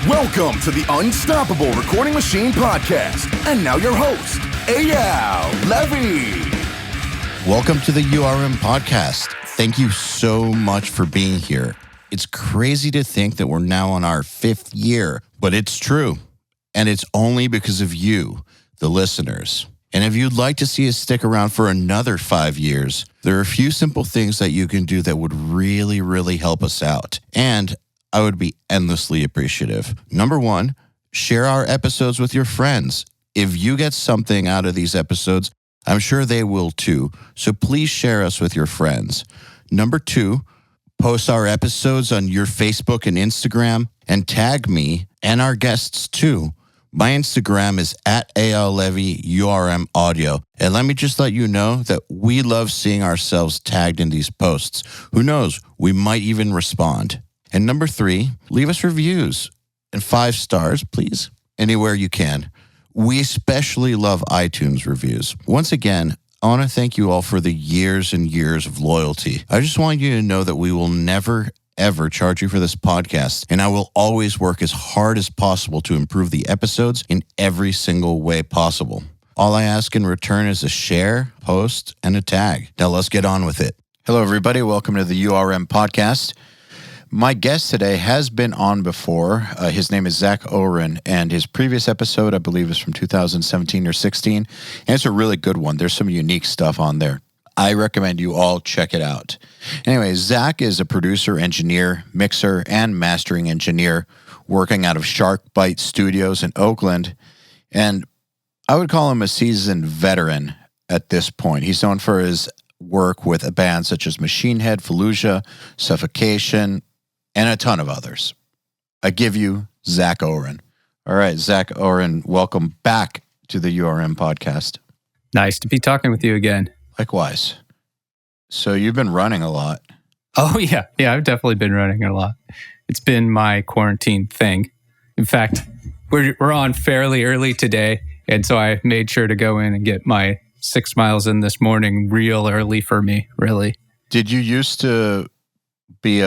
Welcome to the Unstoppable Recording Machine Podcast. And now your host, EYAL Levy. Welcome to the URM Podcast. Thank you so much for being here. It's crazy to think that we're now on our 5th year, but it's true. And it's only because of you, the listeners. And if you'd like to see us stick around for another 5 years, there are a few simple things that you can do that would really help us out. And I would be endlessly appreciative. Number 1, share our episodes with your friends. If you get something out of these episodes, I'm sure they will too. So please share us with your friends. Number 2, post our episodes on your Facebook and Instagram and tag me and our guests too. My Instagram is at EYAL Audio. And let me just let you know that we love seeing ourselves tagged in these posts. Who knows, we might even respond. And number 3, leave us reviews and 5 stars, please, anywhere you can. We especially love iTunes reviews. Once again, I want to thank you all for the years and years of loyalty. I just want you to know that we will never, ever charge you for this podcast, and I will always work as hard as possible to improve the episodes in every single way possible. All I ask in return is a share, post, and a tag. Now let's get on with it. Hello, everybody. Welcome to the URM Podcast. My guest today has been on before. His name is Zack Ohren, and his previous episode, I believe, is from 2017 or 16, and it's a really good one. There's some unique stuff on there. I recommend you all check it out. Anyway, Zack is a producer, engineer, mixer, and mastering engineer working out of Shark Bite Studios in Oakland, and I would call him a seasoned veteran at this point. He's known for his work with bands such as Machine Head, Fallujah, Suffocation, and a ton of others. I give you Zack Ohren. All right, Zack Ohren, welcome back to the URM Podcast. Nice to be talking with you again. Likewise. So you've been running a lot. Oh, yeah. Yeah, I've definitely been running a lot. It's been my quarantine thing. In fact, we're on fairly early today, and so I made sure to go in and get my 6 miles in this morning real early for me, really. Did you used to be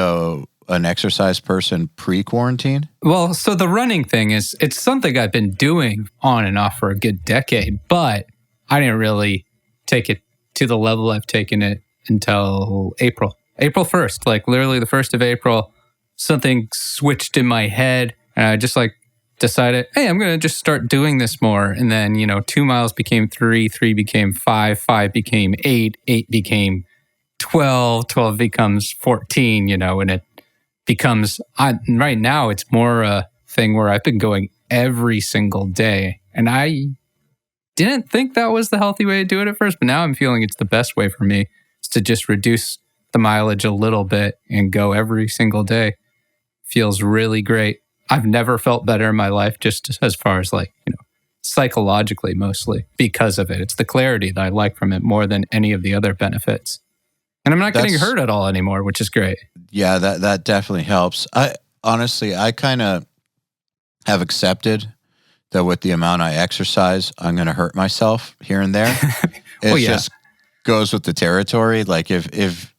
an exercise person pre-quarantine? Well, so the running thing it's something I've been doing on and off for a good decade, but I didn't really take it to the level I've taken it until April 1st, like literally the 1st of April. Something switched in my head and I just decided, hey, I'm going to just start doing this more. And then, 2 miles became 3, 3 became 5, 5 became 8, 8 became 12, 12 becomes 14, and it becomes, right now, it's more a thing where I've been going every single day. And I didn't think that was the healthy way to do it at first, but now I'm feeling it's the best way for me is to just reduce the mileage a little bit and go every single day. Feels really great. I've never felt better in my life, just as far as psychologically mostly because of it. It's the clarity that I like from it more than any of the other benefits. And I'm not getting hurt at all anymore, which is great. Yeah, that definitely helps. I kind of have accepted that with the amount I exercise, I'm going to hurt myself here and there. It just goes with the territory. Like if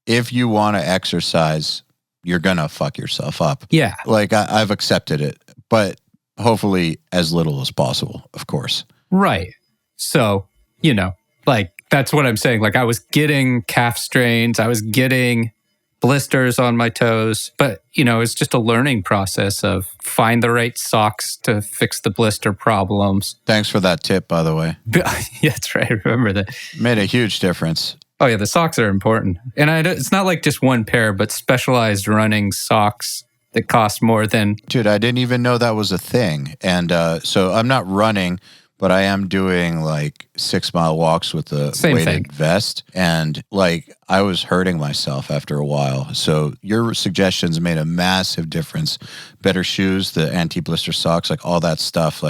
you want to exercise, you're going to fuck yourself up. Yeah. I've accepted it, but hopefully as little as possible, of course. Right. So, that's what I'm saying. I was getting calf strains. I was getting blisters on my toes. But, it's just a learning process of find the right socks to fix the blister problems. Thanks for that tip, by the way. Yeah, that's right. I remember that. Made a huge difference. Oh, yeah. The socks are important. And it's not like just one pair, but specialized running socks that cost more than... Dude, I didn't even know that was a thing. And so I'm not running... But I am doing 6 mile walks with the weighted vest. And I was hurting myself after a while. So your suggestions made a massive difference. Better shoes, the anti-blister socks, all that stuff,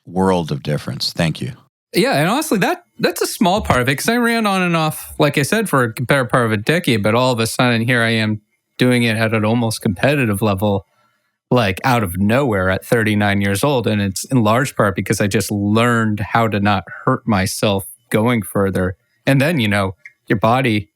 world of difference. Thank you. Yeah. And honestly, that's a small part of it because I ran on and off, like I said, for a better part of a decade. But all of a sudden here I am doing it at an almost competitive level. Out of nowhere at 39 years old. And it's in large part because I just learned how to not hurt myself going further. And then, your body,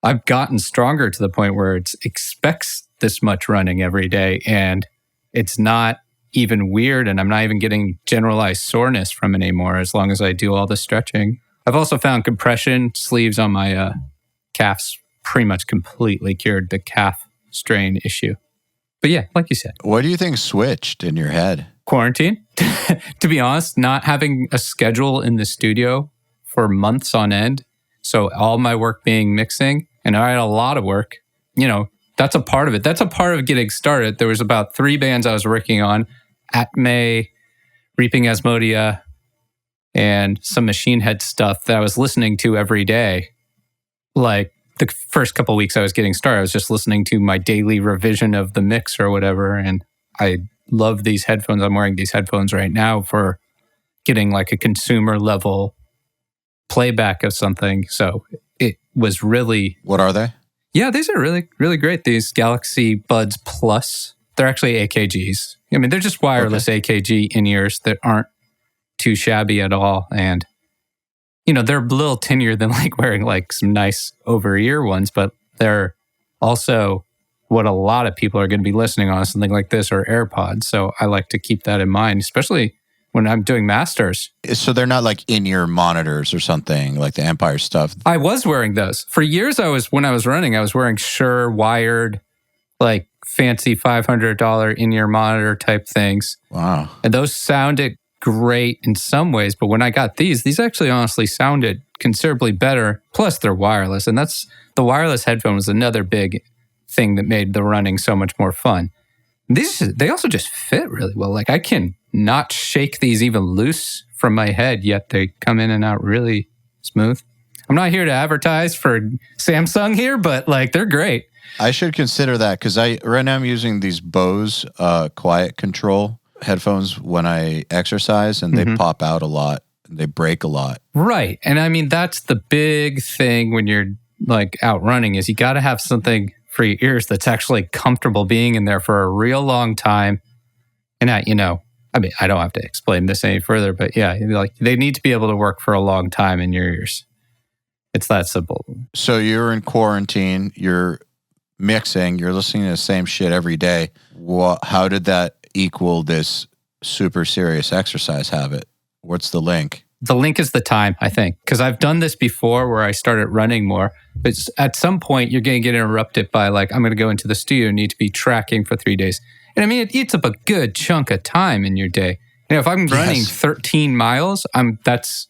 I've gotten stronger to the point where it expects this much running every day. And it's not even weird, and I'm not even getting generalized soreness from it anymore as long as I do all the stretching. I've also found compression sleeves on my calves pretty much completely cured the calf strain issue. But yeah, like you said. What do you think switched in your head? Quarantine. To be honest, not having a schedule in the studio for months on end. So all my work being mixing, and I had a lot of work, that's a part of it. That's a part of getting started. There was about 3 bands I was working on: Atme, Reaping Asmodia, and some Machine Head stuff that I was listening to every day. Like the first couple of weeks I was getting started, I was just listening to my daily revision of the mix or whatever. And I love these headphones. I'm wearing these headphones right now for getting like a consumer level playback of something. So it was really... What are they? Yeah, these are really, really great. These Galaxy Buds Plus. They're actually AKGs. I mean, they're just wireless AKG in-ears that aren't too shabby at all. And, they're a little tinier than like wearing like some nice over-ear ones, but they're also what a lot of people are going to be listening on, something like this or AirPods. So I like to keep that in mind, especially when I'm doing masters. So they're not like in-ear monitors or something like the Empire stuff. I was wearing those. For years, when I was running, I was wearing Shure wired, like fancy $500 in-ear monitor type things. Wow. And those sounded great in some ways, but when I got these actually honestly sounded considerably better. Plus they're wireless, and the wireless headphone was another big thing that made the running so much more fun. They also just fit really well. Like I can not shake these even loose from my head, yet they come in and out really smooth. I'm not here to advertise for Samsung here, but like they're great. I should consider that because right now I'm using these Bose quiet control headphones when I exercise, and they pop out a lot. They break a lot. Right. And I mean, that's the big thing when you're like out running is you got to have something for your ears that's actually comfortable being in there for a real long time. And I don't have to explain this any further, but yeah, like they need to be able to work for a long time in your ears. It's that simple. So you're in quarantine, you're mixing, you're listening to the same shit every day. How did that equal this super serious exercise habit? What's the link? The link is the time, I think, because I've done this before where I started running more. But at some point, you're going to get interrupted by like, I'm going to go into the studio and need to be tracking for 3 days. And I mean, it eats up a good chunk of time in your day. If I'm running 13 miles, that's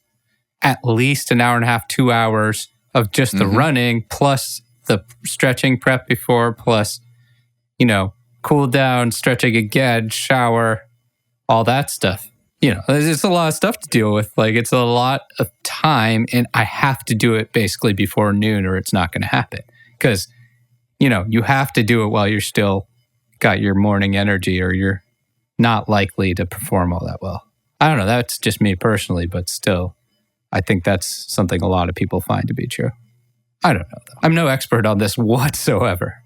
at least an hour and a half, 2 hours of just the running, plus the stretching prep before, plus, cool down, stretching again, shower, all that stuff. It's a lot of stuff to deal with. Like, it's a lot of time, and I have to do it basically before noon or it's not going to happen. Because, you have to do it while you're still got your morning energy or you're not likely to perform all that well. I don't know. That's just me personally, but still, I think that's something a lot of people find to be true. I don't know, though. I'm no expert on this whatsoever.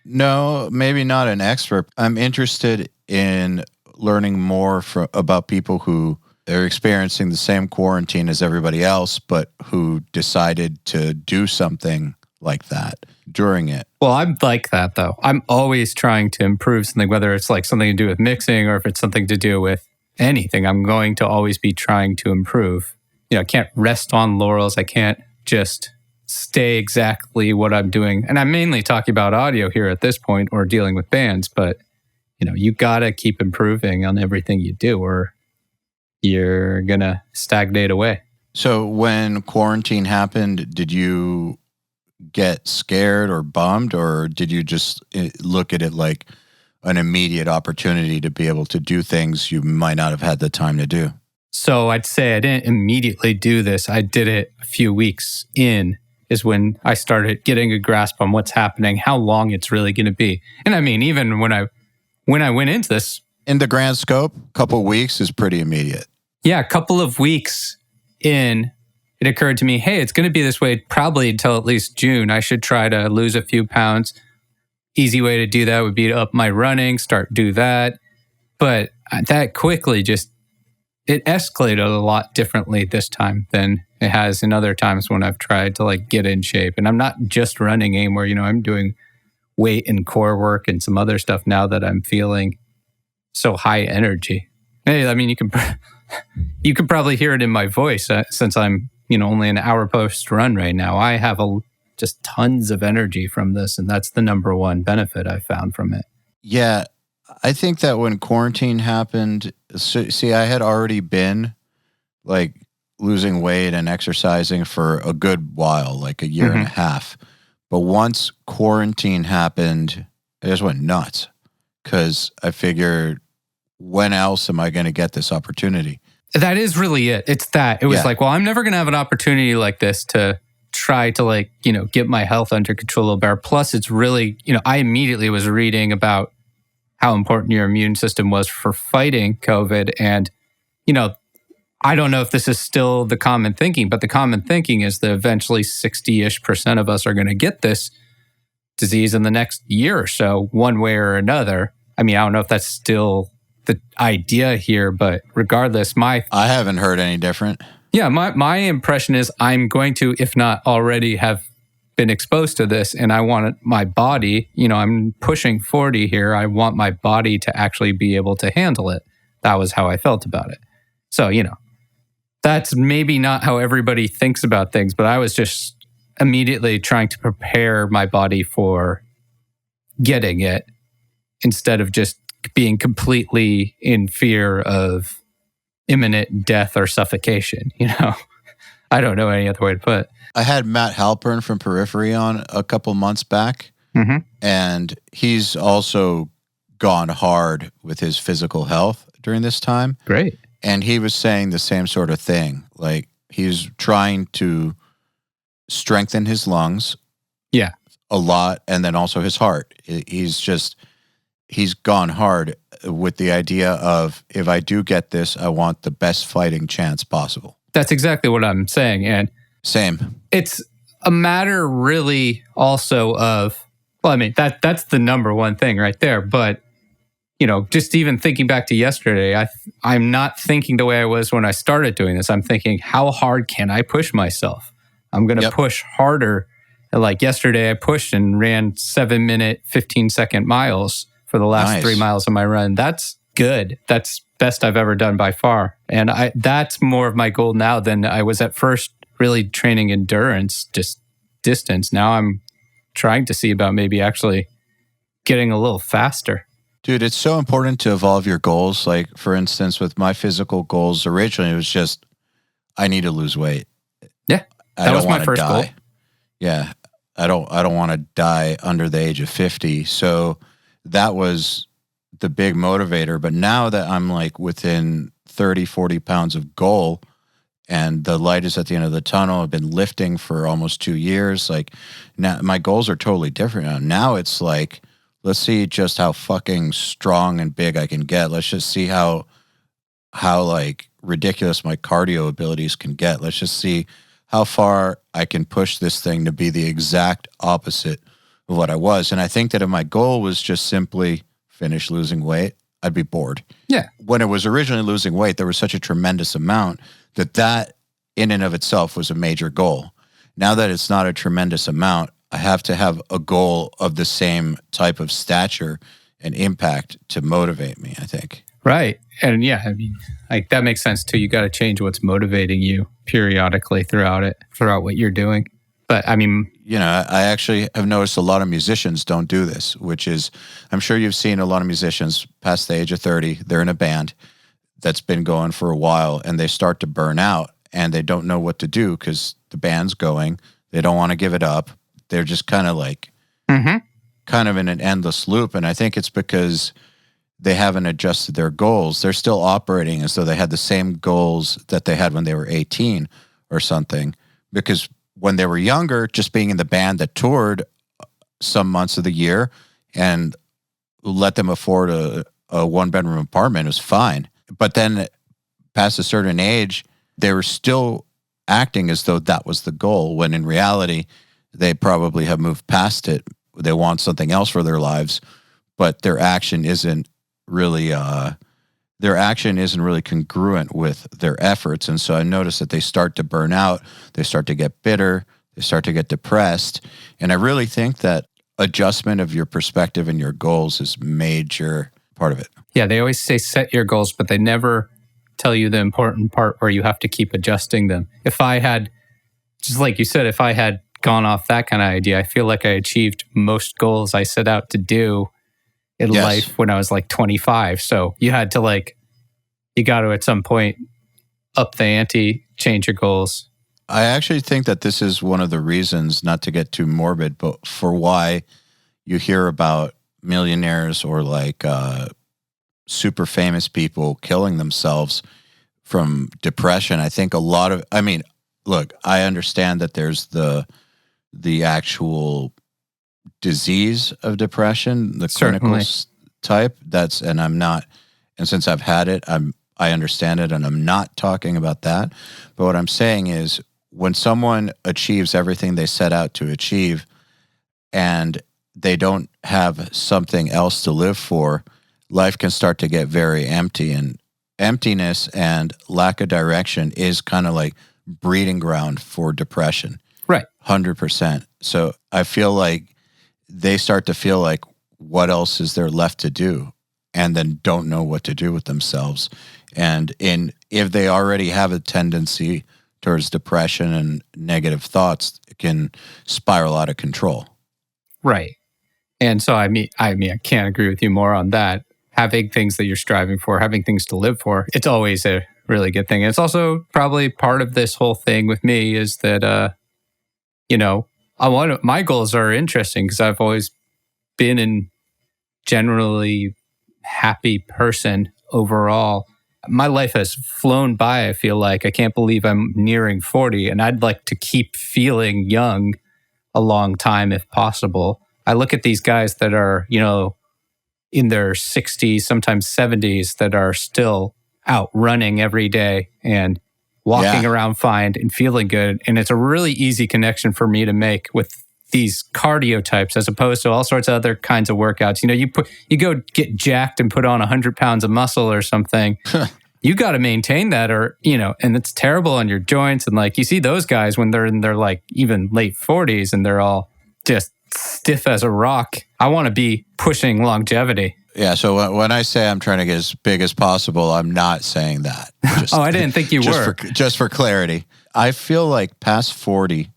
No, maybe not an expert. I'm interested in learning more about people who are experiencing the same quarantine as everybody else, but who decided to do something like that during it. Well, I'm like that, though. I'm always trying to improve something, whether it's like something to do with mixing or if it's something to do with anything. I'm going to always be trying to improve. I can't rest on laurels. I can't just stay exactly what I'm doing. And I'm mainly talking about audio here at this point or dealing with bands, but you got to keep improving on everything you do or you're going to stagnate away. So when quarantine happened, did you get scared or bummed, or did you just look at it like an immediate opportunity to be able to do things you might not have had the time to do? So I'd say I didn't immediately do this. I did it a few weeks in is when I started getting a grasp on what's happening, how long it's really going to be. And I mean, even when I went into this... In the grand scope, a couple of weeks is pretty immediate. Yeah, a couple of weeks in, it occurred to me, hey, it's going to be this way probably until at least June. I should try to lose a few pounds. Easy way to do that would be to up my running, do that. But that quickly it escalated a lot differently this time than it has in other times when I've tried to like get in shape. And I'm not just running anymore. I'm doing weight and core work and some other stuff now that I'm feeling so high energy. Hey, I mean, you can probably hear it in my voice since I'm, only an hour post run right now. I have just tons of energy from this, and that's the number one benefit I found from it. Yeah, I think that when quarantine happened, see, I had already been like losing weight and exercising for a good while, like a year and a half. But once quarantine happened, I just went nuts because I figured, when else am I going to get this opportunity? That is really it. It's that. It was like, well, I'm never going to have an opportunity like this to try to get my health under control a little better. Plus, it's really, I immediately was reading about how important your immune system was for fighting COVID. And, I don't know if this is still the common thinking, but the common thinking is that eventually 60-ish% of us are going to get this disease in the next year or so, one way or another. I mean, I don't know if that's still the idea here, but regardless, I haven't heard any different. Yeah, my impression is I'm going to, if not already, have been exposed to this, and I want my body, I'm pushing 40 here. I want my body to actually be able to handle it. That was how I felt about it. So, that's maybe not how everybody thinks about things, but I was just immediately trying to prepare my body for getting it instead of just being completely in fear of imminent death or suffocation. I don't know any other way to put it. I had Matt Halpern from Periphery on a couple months back, and he's also gone hard with his physical health during this time. Great. And he was saying the same sort of thing. Like, he's trying to strengthen his lungs a lot, and then also his heart. He's gone hard with the idea of, if I do get this, I want the best fighting chance possible. That's exactly what I'm saying. And same. It's a matter really also of, well, I mean, that's the number one thing right there. But, just even thinking back to yesterday, I'm not thinking the way I was when I started doing this. I'm thinking, how hard can I push myself? I'm going to push harder. And like yesterday, I pushed and ran 7-minute, 15-second miles for the last 3 miles of my run. That's good. That's best I've ever done by far. And that's more of my goal now than I was at first, really training endurance, just distance. Now I'm trying to see about maybe actually getting a little faster. Dude, it's so important to evolve your goals. Like, for instance, with my physical goals, originally it was just, I need to lose weight. Yeah, that was my first goal. Yeah, I don't want to die under the age of 50. So that was the big motivator. But now that I'm like within 30, 40 pounds of goal, and the light is at the end of the tunnel, I've been lifting for almost 2 years. Like, now my goals are totally different now. Now it's like, let's see just how fucking strong and big I can get. Let's just see how like ridiculous my cardio abilities can get. Let's just see how far I can push this thing to be the exact opposite of what I was. And I think that if my goal was just simply finish losing weight, I'd be bored. Yeah. When it was originally losing weight, there was such a tremendous amount that in and of itself was a major goal. Now that it's not a tremendous amount, I have to have a goal of the same type of stature and impact to motivate me, I think. Right. And yeah, I mean, like, that makes sense too. You got to change what's motivating you periodically throughout what you're doing. But I mean, I actually have noticed a lot of musicians don't do this, which is, I'm sure you've seen a lot of musicians past the age of 30, they're in a band that's been going for a while, and they start to burn out and they don't know what to do because the band's going. They don't want to give it up. They're just kind of like, kind of in an endless loop. And I think it's because they haven't adjusted their goals. They're still operating as though they had the same goals that they had when they were 18 or something. Because when they were younger, just being in the band that toured some months of the year and let them afford a one-bedroom apartment was fine. But then past a certain age, they were still acting as though that was the goal, when in reality, they probably have moved past it. They want something else for their lives, but their action isn't really congruent with their efforts. And so I noticed that they start to burn out, they start to get bitter, they start to get depressed. And I really think that adjustment of your perspective and your goals is major part of it. Yeah, they always say set your goals, but they never tell you the important part where you have to keep adjusting them. If I had, just like you said, if I had gone off that kind of idea, I feel like I achieved most goals I set out to do in life when I was like 25. So you had to you got to at some point up the ante, change your goals. I actually think that this is one of the reasons, not to get too morbid, but for why you hear about millionaires or super famous people killing themselves from depression. I think look, I understand that there's the actual disease of depression, the clinical type. And since I've had it, I understand it, and I'm not talking about that. But what I'm saying is, when someone achieves everything they set out to achieve and they don't have something else to live for, life can start to get very empty. And emptiness and lack of direction is kind of like breeding ground for depression. Right. 100%. So I feel like they start to feel like, what else is there left to do? And then don't know what to do with themselves. And if they already have a tendency towards depression and negative thoughts, it can spiral out of control. Right. And so, I can't agree with you more on that. Having things that you're striving for, having things to live for, it's always a really good thing. And it's also probably part of this whole thing with me is that, my goals are interesting because I've always been a generally happy person overall. My life has flown by, I feel like. I can't believe I'm nearing 40, and I'd like to keep feeling young a long time if possible. I look at these guys that are, in their 60s, sometimes 70s, that are still out running every day and walking around fine and feeling good. And it's a really easy connection for me to make with these cardio types as opposed to all sorts of other kinds of workouts. You go get jacked and put on 100 pounds of muscle or something. You got to maintain that and it's terrible on your joints. And you see those guys when they're in their even late 40s and they're all just stiff as a rock. I want to be pushing longevity. Yeah, so when I say I'm trying to get as big as possible, I'm not saying that. I didn't think you were. Just for clarity. I feel like past 40,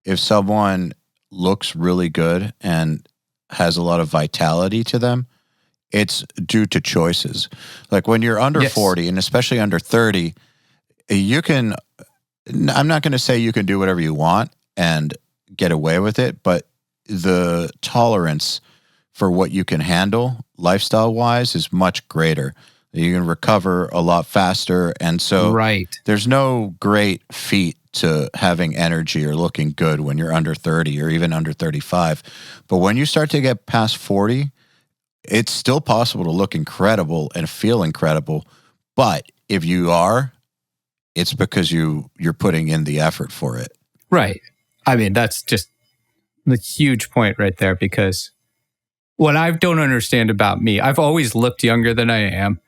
if someone looks really good and has a lot of vitality to them, it's due to choices. Like when you're under 40 and especially under 30, I'm not going to say you can do whatever you want and get away with it, but the tolerance for what you can handle lifestyle-wise is much greater. You can recover a lot faster. And so there's no great feat to having energy or looking good when you're under 30 or even under 35. But when you start to get past 40, it's still possible to look incredible and feel incredible. But if you are, it's because you're putting in the effort for it. Right. That's just the huge point right there, because what I don't understand about me, I've always looked younger than I am.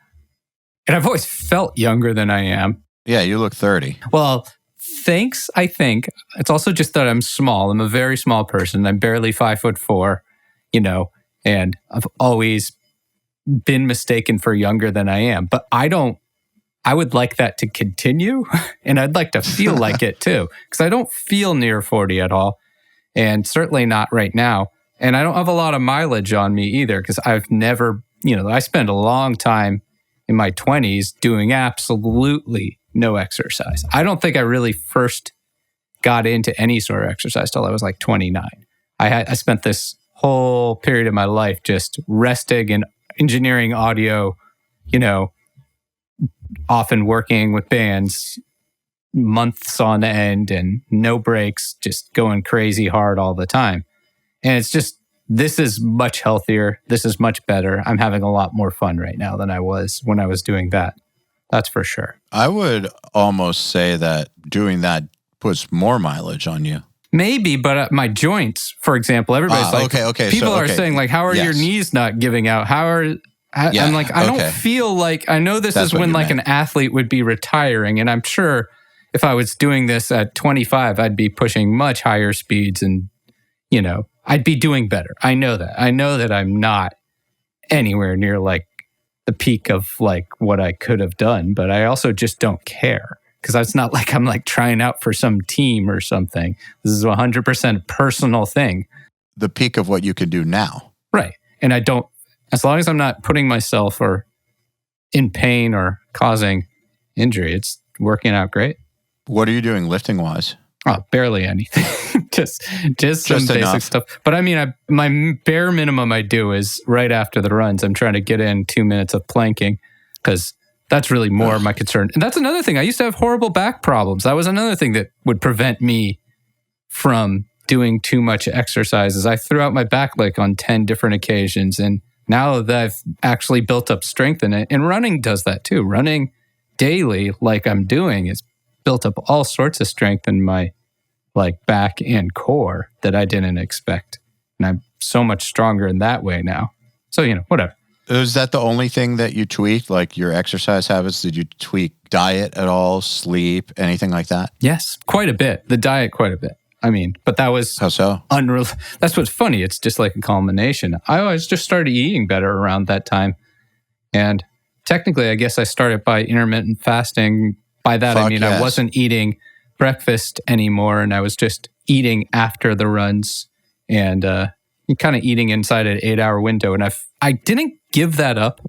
And I've always felt younger than I am. Yeah, you look 30. Well, thanks, I think. It's also just that I'm small. I'm a very small person. I'm barely 5'4", and I've always been mistaken for younger than I am. But I would like that to continue, and I'd like to feel like it too, because I don't feel near 40 at all, and certainly not right now. And I don't have a lot of mileage on me either, because I've never, I spent a long time in my 20s doing absolutely no exercise. I don't think I really first got into any sort of exercise till I was 29. I spent this whole period of my life just resting and engineering audio, often working with bands months on end and no breaks, just going crazy hard all the time. And it's just, this is much healthier. This is much better. I'm having a lot more fun right now than I was when I was doing that. That's for sure. I would almost say that doing that puts more mileage on you. Maybe, but my joints, for example, everybody's people are saying how are your knees not giving out? I'm I don't feel like, I know this is when an athlete would be retiring. And I'm sure if I was doing this at 25, I'd be pushing much higher speeds and, I'd be doing better. I know that. I know that I'm not anywhere near the peak of like what I could have done, but I also just don't care because it's not like I'm like trying out for some team or something. This is a 100% personal thing. The peak of what you can do now. Right. And I don't, as long as I'm not putting myself or in pain or causing injury, it's working out great. What are you doing lifting wise? Oh, barely anything. just some basic enough. stuff. But I mean, my bare minimum I do is right after the runs, I'm trying to get in 2 minutes of planking because that's really more of my concern. And that's another thing. I used to have horrible back problems. That was another thing that would prevent me from doing too much exercises. I threw out my back like on 10 different occasions. And now that I've actually built up strength in it, and running does that too. Running daily like I'm doing is built up all sorts of strength in my like back and core that I didn't expect. And I'm so much stronger in that way now. So, whatever. Is that the only thing that you tweaked? Like your exercise habits? Did you tweak diet at all? Sleep? Anything like that? Yes, quite a bit. The diet, quite a bit. I mean, but that was... How so? That's what's funny. It's just like a culmination. I always just started eating better around that time. And technically, I guess I started by intermittent fasting. By that, I mean, yes. I wasn't eating breakfast anymore, and I was just eating after the runs and kind of eating inside an 8-hour window. And I didn't give that up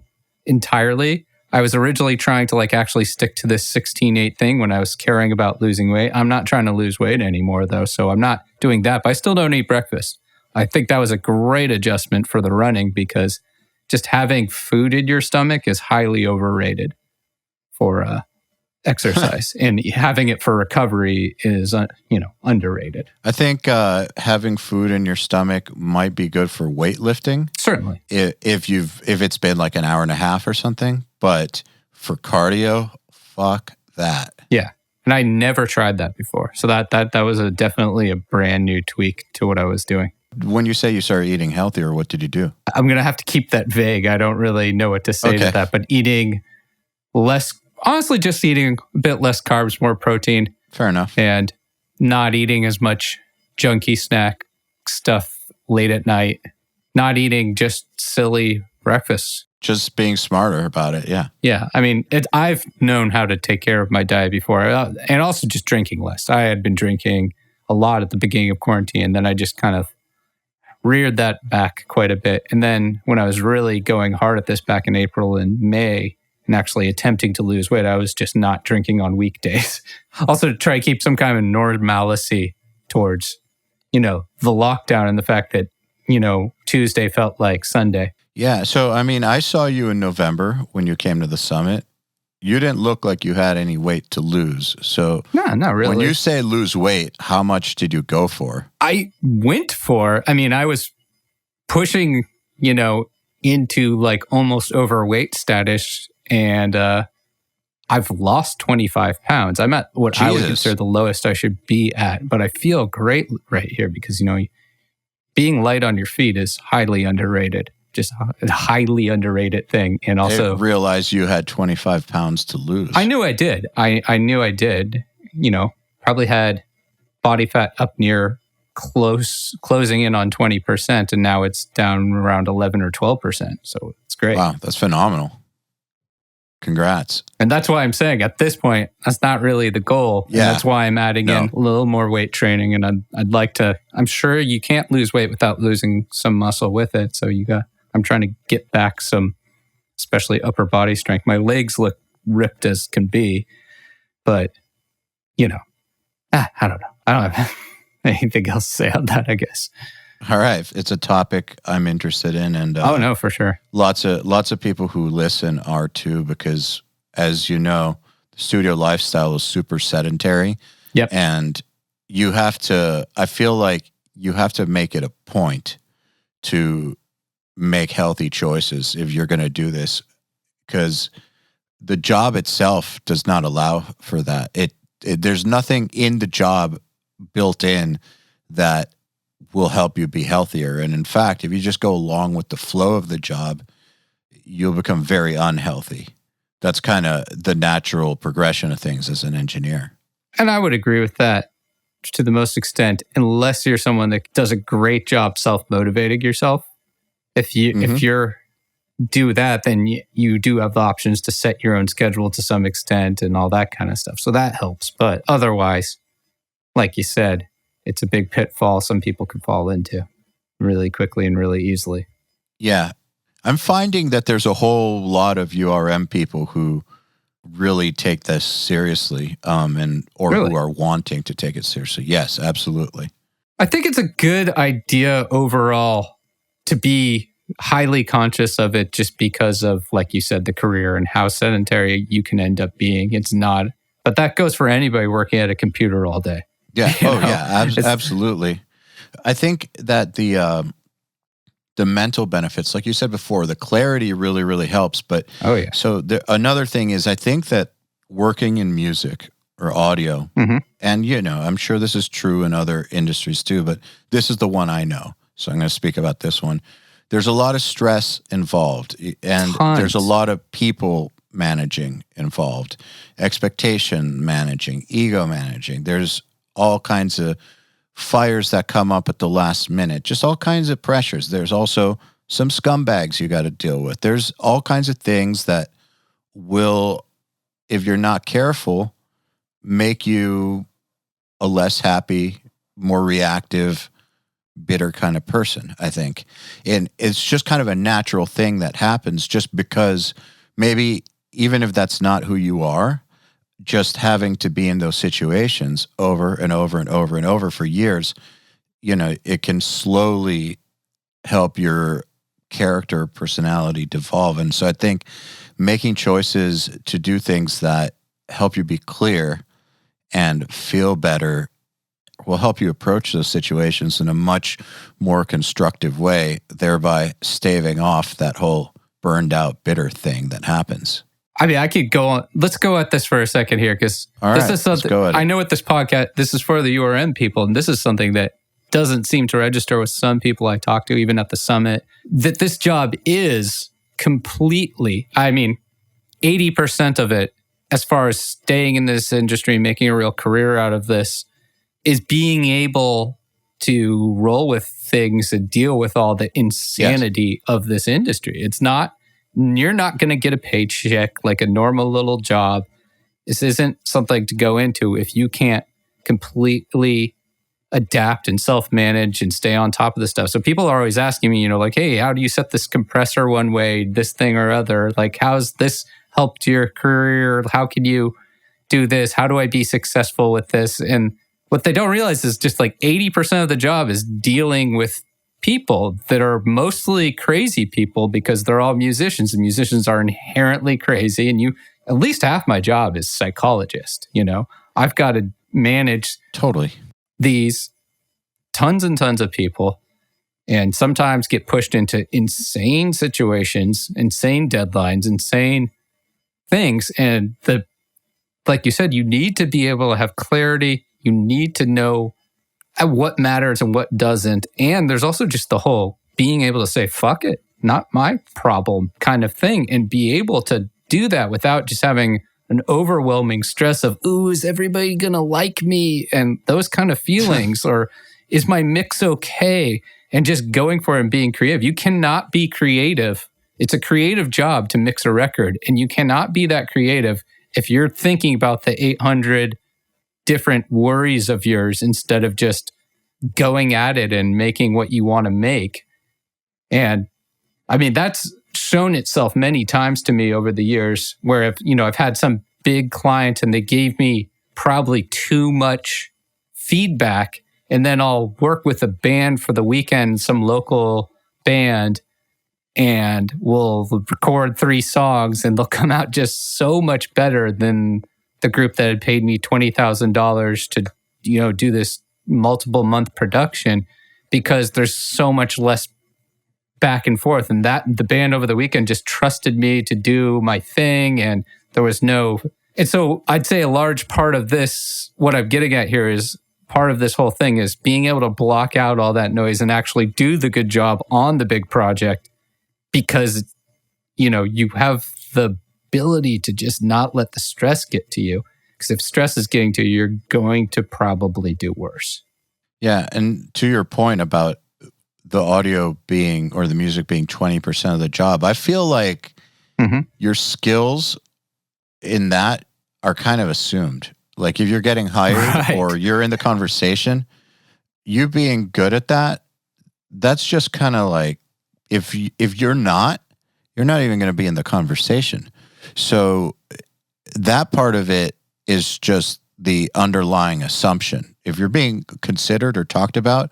entirely. I was originally trying to like actually stick to this 16-8 thing when I was caring about losing weight. I'm not trying to lose weight anymore though, so I'm not doing that, but I still don't eat breakfast. I think that was a great adjustment for the running because just having food in your stomach is highly overrated for exercise and having it for recovery is, underrated. I think having food in your stomach might be good for weightlifting. Certainly. If it's been like an hour and a half or something, but for cardio, fuck that. Yeah. And I never tried that before. So that was definitely a brand new tweak to what I was doing. When you say you started eating healthier, what did you do? I'm going to have to keep that vague. I don't really know what to say to that, but eating less, honestly, just eating a bit less carbs, more protein. Fair enough. And not eating as much junky snack stuff late at night. Not eating just silly breakfasts. Just being smarter about it, yeah. Yeah, I mean, I've known how to take care of my diet before. And also just drinking less. I had been drinking a lot at the beginning of quarantine. And then I just kind of reared that back quite a bit. And then when I was really going hard at this back in April and May, and actually attempting to lose weight, I was just not drinking on weekdays. Also to try to keep some kind of normalcy towards, the lockdown and the fact that, Tuesday felt like Sunday. Yeah. So, I mean, I saw you in November when you came to the summit. You didn't look like you had any weight to lose. So, no, not really. When you say lose weight, how much did you go for? I was pushing, into like almost overweight status. And I've lost 25 pounds. I'm at what I would consider the lowest I should be at. But I feel great right here because, being light on your feet is highly underrated. Just a highly underrated thing. And also... I realized you had 25 pounds to lose. I knew I did. I knew I did. Probably had body fat up near closing in on 20%. And now it's down around 11 or 12%. So it's great. Wow, that's phenomenal. Congrats. And that's why I'm saying at this point, that's not really the goal. Yeah. And that's why I'm adding in a little more weight training. And I'd like to, I'm sure you can't lose weight without losing some muscle with it. So I'm trying to get back some, especially upper body strength. My legs look ripped as can be, but I don't know. I don't have anything else to say on that, I guess. All right. It's a topic I'm interested in. And oh, no, for sure. Lots of people who listen are too, because as you know, the studio lifestyle is super sedentary. Yep. And I feel like you have to make it a point to make healthy choices if you're going to do this, because the job itself does not allow for that. There's nothing in the job built in that will help you be healthier. And in fact, if you just go along with the flow of the job, you'll become very unhealthy. That's kind of the natural progression of things as an engineer. And I would agree with that to the most extent, unless you're someone that does a great job self-motivating yourself. If you're do that, then you do have the options to set your own schedule to some extent and all that kind of stuff. So that helps. But otherwise, like you said, it's a big pitfall some people can fall into really quickly and really easily. Yeah. I'm finding that there's a whole lot of URM people who really take this seriously, or Really? who are wanting to take it seriously. Yes, absolutely. I think it's a good idea overall to be highly conscious of it just because of, like you said, the career and how sedentary you can end up being. It's not, but that goes for anybody working at a computer all day. Yeah. You Oh, know? yeah. Absolutely. I think that the mental benefits, like you said before, the clarity really, really helps. But Oh, yeah. so another thing is, I think that working in music or audio, and I'm sure this is true in other industries too, but this is the one I know. So I'm going to speak about this one. There's a lot of stress involved, and Tons. there's a lot of people managing involved, expectation managing, ego managing. There's all kinds of fires that come up at the last minute, just all kinds of pressures. There's also some scumbags you got to deal with. There's all kinds of things that will, if you're not careful, make you a less happy, more reactive, bitter kind of person, I think. And it's just kind of a natural thing that happens just because maybe even if that's not who you are, just having to be in those situations over and over and over and over for years, it can slowly help your character, personality devolve. And so I think making choices to do things that help you be clear and feel better will help you approach those situations in a much more constructive way, thereby staving off that whole burned out, bitter thing that happens. I mean, I could go on. Let's go at this for a second here, because this is something I know with this podcast, this is for the URM people, and this is something that doesn't seem to register with some people I talk to, even at the summit, that this job is completely, 80% of it, as far as staying in this industry, making a real career out of this, is being able to roll with things and deal with all the insanity of this industry. You're not going to get a paycheck like a normal little job. This isn't something to go into if you can't completely adapt and self-manage and stay on top of this stuff. So people are always asking me, hey, how do you set this compressor one way, this thing or other? Like, how's this helped your career? How can you do this? How do I be successful with this? And what they don't realize is just like 80% of the job is dealing with people that are mostly crazy people, because they're all musicians, and musicians are inherently crazy. And at least half my job is psychologist. I've got to manage these tons and tons of people, and sometimes get pushed into insane situations, insane deadlines, insane things. And like you said, you need to be able to have clarity. You need to know what matters and what doesn't. And there's also just the whole being able to say, fuck it, not my problem kind of thing, and be able to do that without just having an overwhelming stress of, ooh, is everybody going to like me? And those kind of feelings, or is my mix okay? And just going for it and being creative. You cannot be creative. It's a creative job to mix a record, and you cannot be that creative if you're thinking about the 800 different worries of yours instead of just going at it and making what you want to make. And that's shown itself many times to me over the years, where I've had some big client and they gave me probably too much feedback, and then I'll work with a band for the weekend, some local band, and we'll record 3 songs, and they'll come out just so much better than the group that had paid me $20,000 to, do this multiple month production, because there's so much less back and forth. And that the band over the weekend just trusted me to do my thing, and there was no. And so I'd say a large part of this, what I'm getting at here, is part of this whole thing is being able to block out all that noise and actually do the good job on the big project, because, you have the ability to just not let the stress get to you. Because if stress is getting to you, you're going to probably do worse. Yeah. And to your point about the audio being or the music being 20% of the job, I feel like your skills in that are kind of assumed. Like if you're getting hired or you're in the conversation, you being good at that, that's just kind of like, if you're not even going to be in the conversation. So that part of it is just the underlying assumption. If you're being considered or talked about,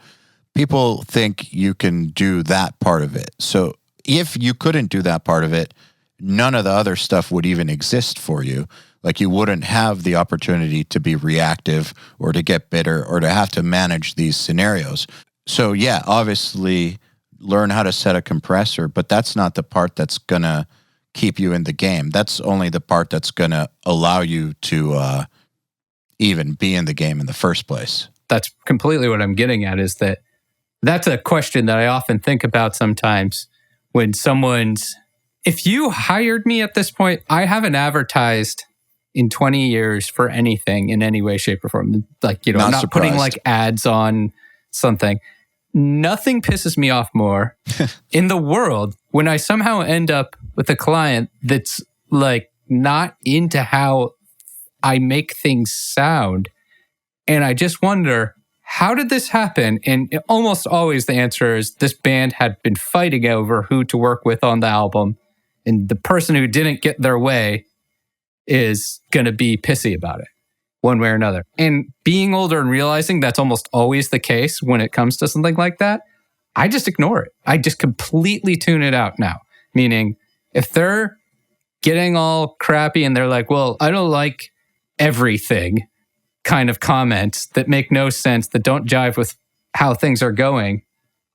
people think you can do that part of it. So if you couldn't do that part of it, none of the other stuff would even exist for you. Like you wouldn't have the opportunity to be reactive or to get bitter or to have to manage these scenarios. So yeah, obviously learn how to set a compressor, but that's not the part that's going to keep you in the game. That's only the part that's going to allow you to even be in the game in the first place. That's completely what I'm getting at, is that that's a question that I often think about sometimes when if you hired me at this point, I haven't advertised in 20 years for anything in any way, shape, or form. Like, I'm not putting like ads on something. Nothing pisses me off more in the world when I somehow end up with a client that's like not into how I make things sound. And I just wonder, how did this happen? And almost always the answer is this band had been fighting over who to work with on the album. And the person who didn't get their way is going to be pissy about it one way or another. And being older and realizing that's almost always the case when it comes to something like that, I just ignore it. I just completely tune it out now. Meaning, if they're getting all crappy and they're like, well, I don't like everything kind of comments that make no sense, that don't jive with how things are going,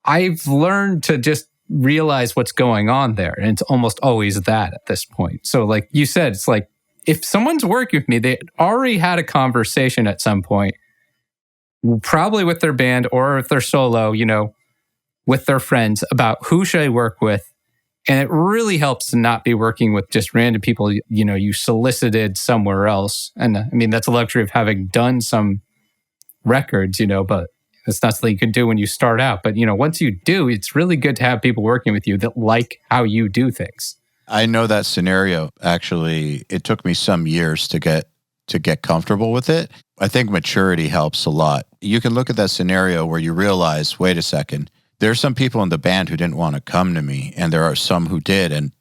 I've learned to just realize what's going on there. And it's almost always that at this point. So like you said, it's like, if someone's working with me, they already had a conversation at some point, probably with their band or if they're solo, with their friends about who should I work with. And it really helps to not be working with just random people, you solicited somewhere else. And I mean, that's a luxury of having done some records, but it's not something you can do when you start out. But, once you do, it's really good to have people working with you that like how you do things. I know that scenario. Actually, it took me some years to get comfortable with it. I think maturity helps a lot. You can look at that scenario where you realize, wait a second, there's some people in the band who didn't want to come to me, and there are some who did. And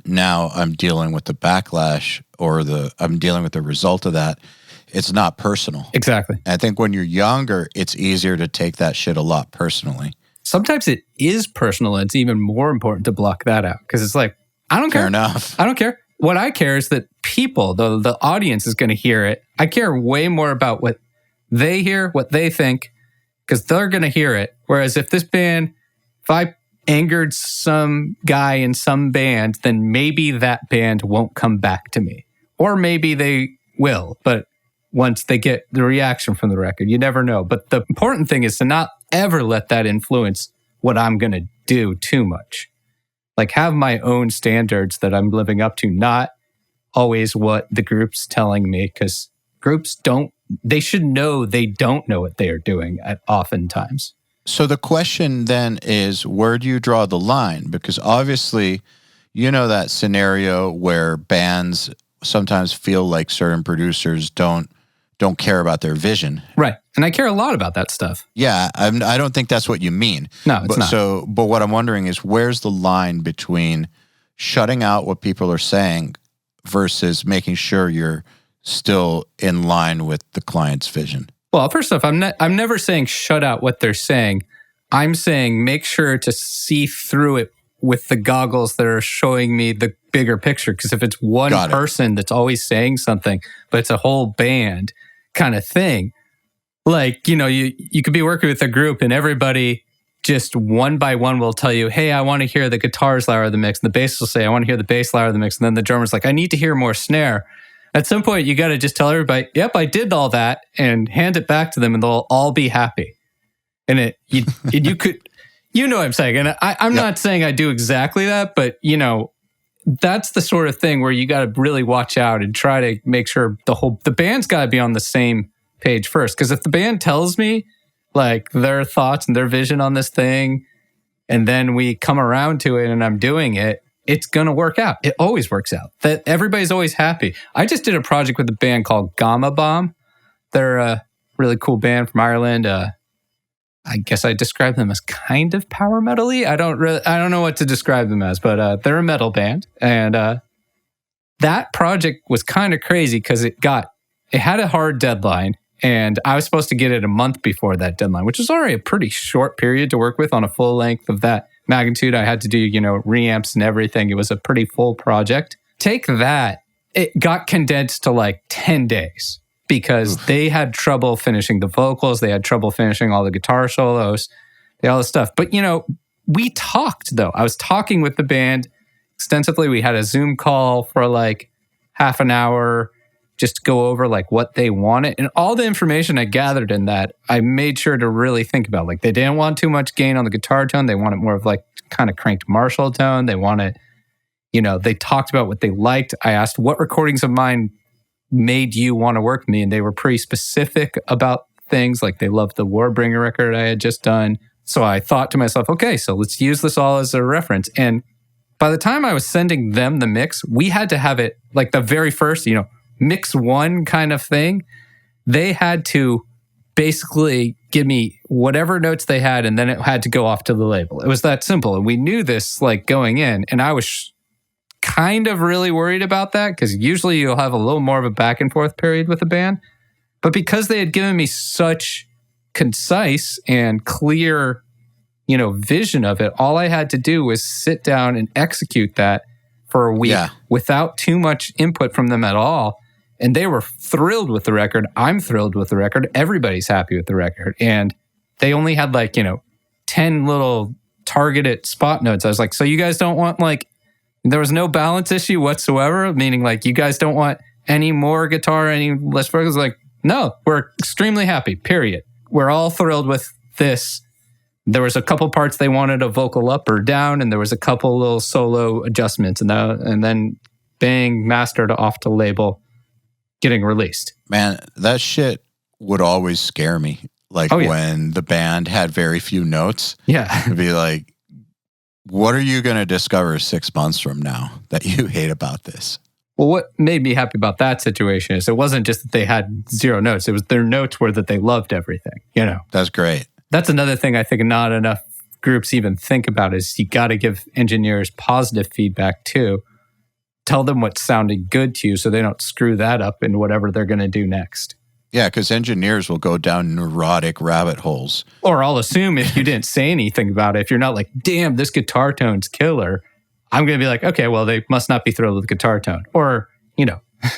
now I'm dealing with the backlash I'm dealing with the result of that. It's not personal. Exactly. I think when you're younger, it's easier to take that shit a lot personally. Sometimes it is personal, and it's even more important to block that out because it's like, I don't care. Fair enough. I don't care. What I care is that people, the audience is going to hear it. I care way more about what they hear, what they think, because they're going to hear it. Whereas if I angered some guy in some band, then maybe that band won't come back to me. Or maybe they will, but once they get the reaction from the record, you never know. But the important thing is to not ever let that influence what I'm going to do too much. Like have my own standards that I'm living up to, not always what the group's telling me, because groups they should know they don't know what they are doing at oftentimes. So the question then is, where do you draw the line? Because obviously, that scenario where bands sometimes feel like certain producers don't care about their vision. Right. And I care a lot about that stuff. Yeah, I don't think that's what you mean. No, it's not. But what I'm wondering is, where's the line between shutting out what people are saying versus making sure you're still in line with the client's vision? Well, first off, I'm never saying shut out what they're saying. I'm saying make sure to see through it with the goggles that are showing me the bigger picture. Because if it's one person that's always saying something, but it's a whole band kind of thing, like, you could be working with a group and everybody just one by one will tell you, hey, I want to hear the guitars louder of the mix. And the bass will say, I want to hear the bass louder of the mix. And then the drummer's like, I need to hear more snare. At some point, you got to just tell everybody, yep, I did all that, and hand it back to them, and they'll all be happy. And you could, what I'm saying. And I'm not saying I do exactly that, but, that's the sort of thing where you got to really watch out and try to make sure the band's got to be on the same page first. Because if the band tells me like their thoughts and their vision on this thing, and then we come around to it and I'm doing it, it's going to work out. It always works out. That everybody's always happy. I just did a project with a band called Gamma Bomb. They're a really cool band from Ireland. I guess I describe them as kind of power metal-y. I don't know what to describe them as, but they're a metal band. And that project was kind of crazy because it had a hard deadline, and I was supposed to get it a month before that deadline, which was already a pretty short period to work with on a full length of that magnitude. I had to do, reamps and everything. It was a pretty full project. Take that. It got condensed to like 10 days. Because they had trouble finishing the vocals. They had trouble finishing all the guitar solos, all this stuff. But, we talked, though. I was talking with the band extensively. We had a Zoom call for like half an hour just to go over like what they wanted. And all the information I gathered in that, I made sure to really think about. Like, they didn't want too much gain on the guitar tone. They wanted more of like kind of cranked Marshall tone. They wanted, they talked about what they liked. I asked, what recordings of mine made you want to work with me? And they were pretty specific about things. Like, they loved the Warbringer record I had just done. So I thought to myself, okay, so let's use this all as a reference. And by the time I was sending them the mix, we had to have it like the very first, mix one kind of thing. They had to basically give me whatever notes they had, and then it had to go off to the label. It was that simple. And we knew this like going in, and I was kind of really worried about that because usually you'll have a little more of a back and forth period with a band. But because they had given me such concise and clear, vision of it, all I had to do was sit down and execute that for a week without too much input from them at all. And they were thrilled with the record. I'm thrilled with the record. Everybody's happy with the record. And they only had 10 little targeted spot notes. I was like, so you guys don't want there was no balance issue whatsoever, meaning you guys don't want any more guitar, any less vocals. Like, no, we're extremely happy, period. We're all thrilled with this. There was a couple parts they wanted a vocal up or down, and there was a couple little solo adjustments, and then bang, mastered off to label, getting released. Man, that shit would always scare me. When the band had very few notes. Yeah. It'd be like, what are you going to discover 6 months from now that you hate about this? Well, what made me happy about that situation is it wasn't just that they had zero notes. It was their notes were that they loved everything, That's great. That's another thing I think not enough groups even think about is you got to give engineers positive feedback too. Tell them what's sounding good to you so they don't screw that up in whatever they're going to do next. Yeah, because engineers will go down neurotic rabbit holes. Or I'll assume if you didn't say anything about it, if you're not like, damn, this guitar tone's killer, I'm going to be like, okay, well, they must not be thrilled with the guitar tone. Or,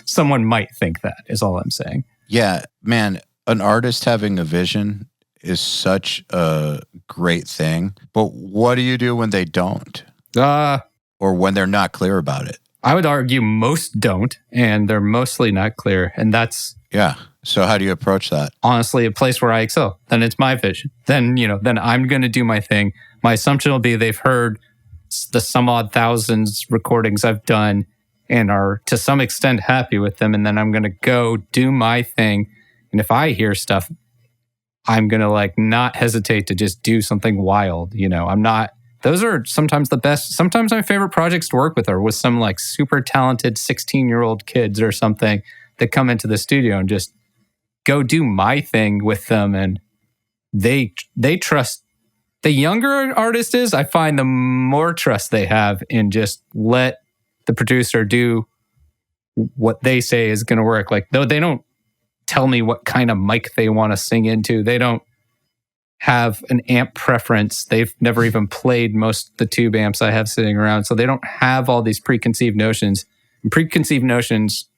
someone might think that is all I'm saying. Yeah, man, an artist having a vision is such a great thing. But what do you do when they don't? Or when they're not clear about it? I would argue most don't, and they're mostly not clear. And that's... Yeah. So how do you approach that? Honestly, a place where I excel. Then it's my vision. Then, then I'm going to do my thing. My assumption will be they've heard the some odd thousands recordings I've done and are to some extent happy with them. And then I'm going to go do my thing. And if I hear stuff, I'm going to not hesitate to just do something wild. I'm not, those are sometimes the best. Sometimes my favorite projects to work with are with some super talented 16-year-old kids or something that come into the studio and just go do my thing with them. And they trust. The younger artist is, I find the more trust they have in just let the producer do what they say is going to work. Though they don't tell me what kind of mic they want to sing into. They don't have an amp preference. They've never even played most of the tube amps I have sitting around. So they don't have all these preconceived notions. And preconceived notions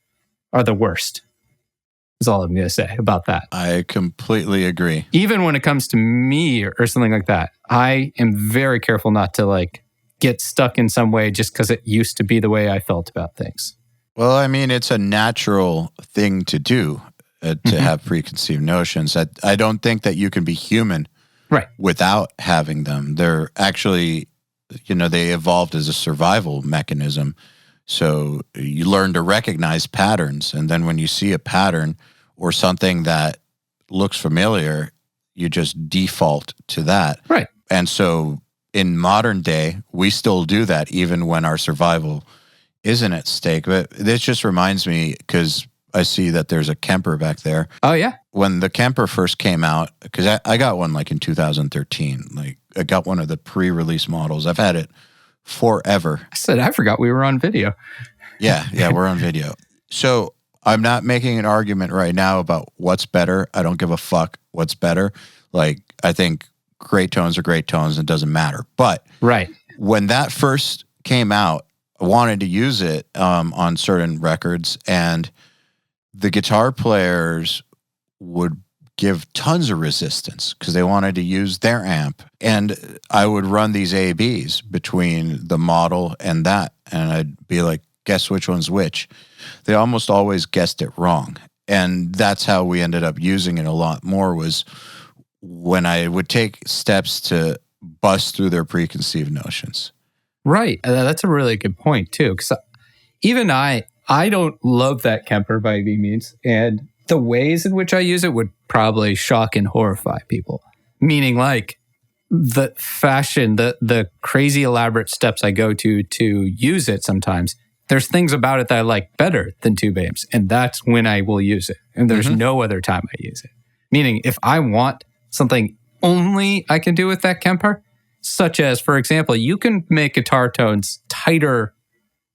are the worst. Is all I'm going to say about that. I completely agree. Even when it comes to me or something like that, I am very careful not to get stuck in some way just because it used to be the way I felt about things. Well, I mean, it's a natural thing to do, to have preconceived notions. I don't think that you can be human without having them. They're actually, they evolved as a survival mechanism. So you learn to recognize patterns. And then when you see a pattern or something that looks familiar, you just default to that. Right. And so in modern day, we still do that even when our survival isn't at stake. But this just reminds me, because I see that there's a Kemper back there. Oh, yeah? When the Kemper first came out, because I got one like in 2013. Like I got one of the pre-release models. I've had it forever. I forgot we were on video. Yeah, we're on video. So I'm not making an argument right now about what's better. I don't give a fuck what's better. Like, I think great tones are great tones and it doesn't matter. But right, when that first came out, I wanted to use it on certain records, and the guitar players would give tons of resistance because they wanted to use their amp. And I would run these A/Bs between the model and that, and I'd be like, guess which one's which. They almost always guessed it wrong. And that's how we ended up using it a lot more, was when I would take steps to bust through their preconceived notions. Right. That's a really good point, too. Because even I don't love that Kemper by any means. And the ways in which I use it would probably shock and horrify people. Meaning, like, the fashion, the crazy elaborate steps I go to use it sometimes. There's things about it that I like better than tube amps, and that's when I will use it. And there's no other time I use it. Meaning, if I want something only I can do with that Kemper, such as, for example, you can make guitar tones tighter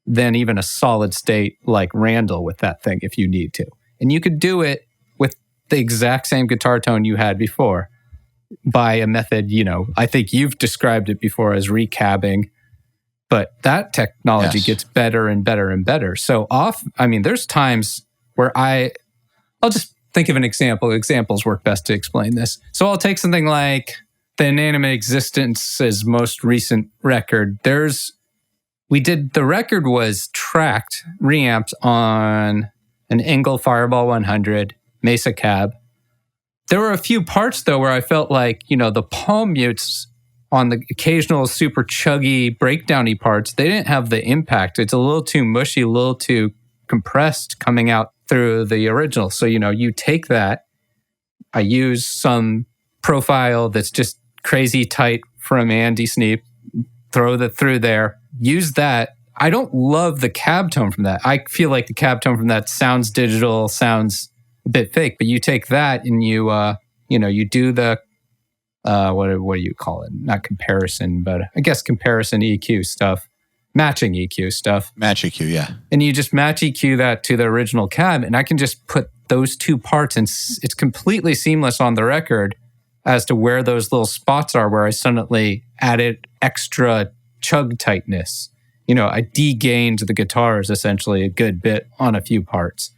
than even a solid state like Randall with that thing if you need to. And you could do it with the exact same guitar tone you had before by a method, I think you've described it before as recabbing. But that technology gets better and better and better. So there's times where I'll just think of an example. Examples work best to explain this. So I'll take something like the Inanimate Existence's most recent record. The record was tracked, reamped on an Engel Fireball 100 Mesa cab. There were a few parts, though, where I felt like, the palm mutes on the occasional super chuggy breakdowny parts, they didn't have the impact. It's a little too mushy, a little too compressed coming out through the original. So, you take that, I use some profile that's just crazy tight from Andy Sneap, throw that through there, use that. I don't love the cab tone from that. I feel like the cab tone from that sounds digital, sounds a bit fake, but you take that and you do the, what do you call it? Not comparison, but I guess comparison EQ stuff, matching EQ stuff. Match EQ, yeah. And you just match EQ that to the original cab, and I can just put those two parts, and it's completely seamless on the record as to where those little spots are where I suddenly added extra chug tightness. I de-gained the guitars essentially a good bit on a few parts.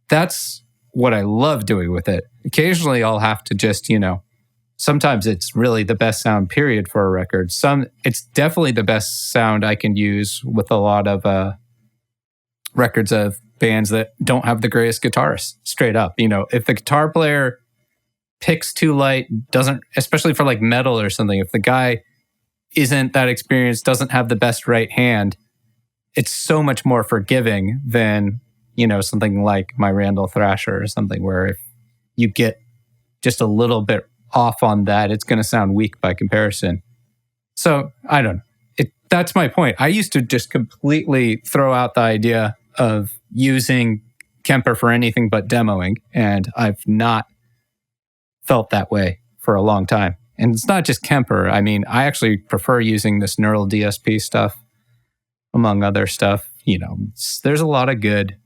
That's what I love doing with it. Occasionally I'll have to just, sometimes it's really the best sound period for a record. It's definitely the best sound I can use with a lot of records of bands that don't have the greatest guitarists, straight up. If the guitar player picks too light, doesn't, especially for like metal or something, if the guy isn't that experienced, doesn't have the best right hand, it's so much more forgiving than, something like my Randall Thrasher or something, where if you get just a little bit off on that, it's going to sound weak by comparison. So I don't know. That's my point. I used to just completely throw out the idea of using Kemper for anything but demoing, and I've not felt that way for a long time. And it's not just Kemper. I actually prefer using this neural DSP stuff, among other stuff. There's a lot of good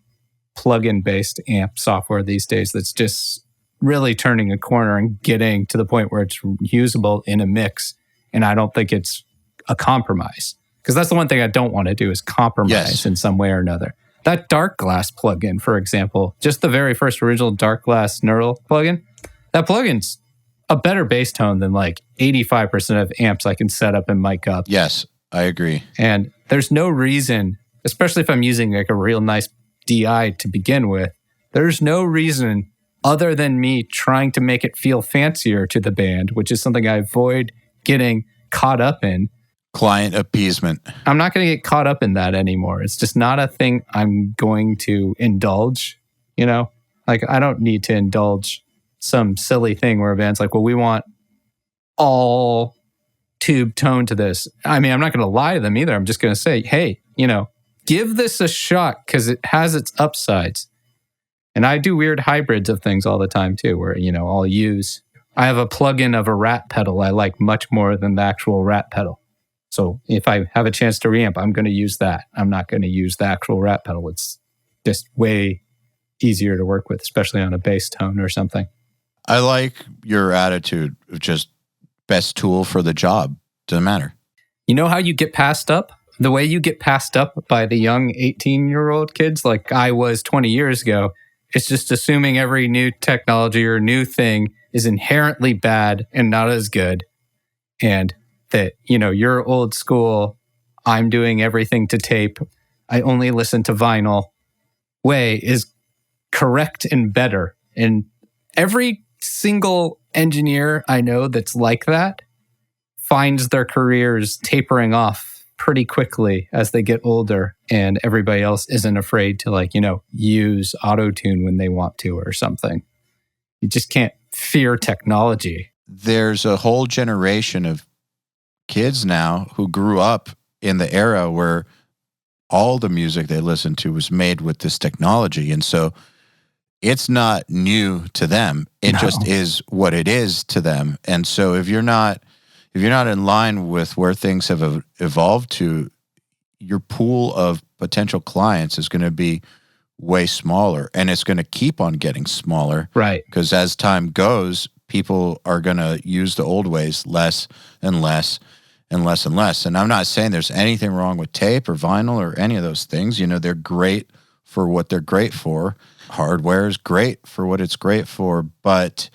plug-in based amp software these days that's just really turning a corner and getting to the point where it's usable in a mix. And I don't think it's a compromise. Because that's the one thing I don't want to do, is compromise in some way or another. That Dark Glass plugin, for example, just the very first original Dark Glass neural plugin, that plugin's a better bass tone than like 85% of amps I can set up and mic up. Yes, I agree. And there's no reason, especially if I'm using like a real nice DI to begin with, there's no reason other than me trying to make it feel fancier to the band, which is something I avoid getting caught up in. Client appeasement. I'm not going to get caught up in that anymore. It's just not a thing I'm going to indulge, Like, I don't need to indulge some silly thing where a band's like, well, we want all tube tone to this. I mean, I'm not going to lie to them either. I'm just going to say, hey, give this a shot because it has its upsides. And I do weird hybrids of things all the time too, where, I have a plugin of a rat pedal I like much more than the actual rat pedal. So if I have a chance to reamp, I'm going to use that. I'm not going to use the actual rat pedal. It's just way easier to work with, especially on a bass tone or something. I like your attitude of just best tool for the job. Doesn't matter. You know how you get passed up? The way you get passed up by the young 18-year-old kids like I was 20 years ago, it's just assuming every new technology or new thing is inherently bad and not as good. And that, you're old school, I'm doing everything to tape, I only listen to vinyl way is correct and better. And every single engineer I know that's like that finds their careers tapering off pretty quickly as they get older, and everybody else isn't afraid to use auto-tune when they want to or something. You just can't fear technology. There's a whole generation of kids now who grew up in the era where all the music they listened to was made with this technology. And so it's not new to them. It just is what it is to them. And so if you're not in line with where things have evolved to, your pool of potential clients is going to be way smaller, and it's going to keep on getting smaller. Right. Because as time goes, people are going to use the old ways less and less and less and less. And I'm not saying there's anything wrong with tape or vinyl or any of those things. They're great for what they're great for. Hardware is great for what it's great for, but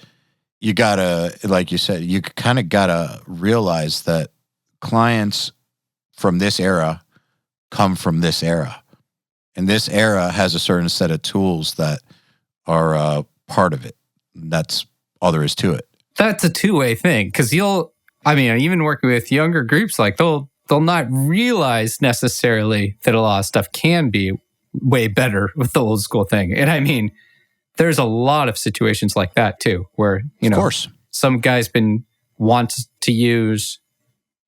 you gotta, like you said, you kind of gotta realize that clients from this era come from this era. And this era has a certain set of tools that are part of it. That's all there is to it. That's a two-way thing, because even working with younger groups, they'll not realize necessarily that a lot of stuff can be way better with the old school thing. And there's a lot of situations like that too, where, of course, some guy's wants to use,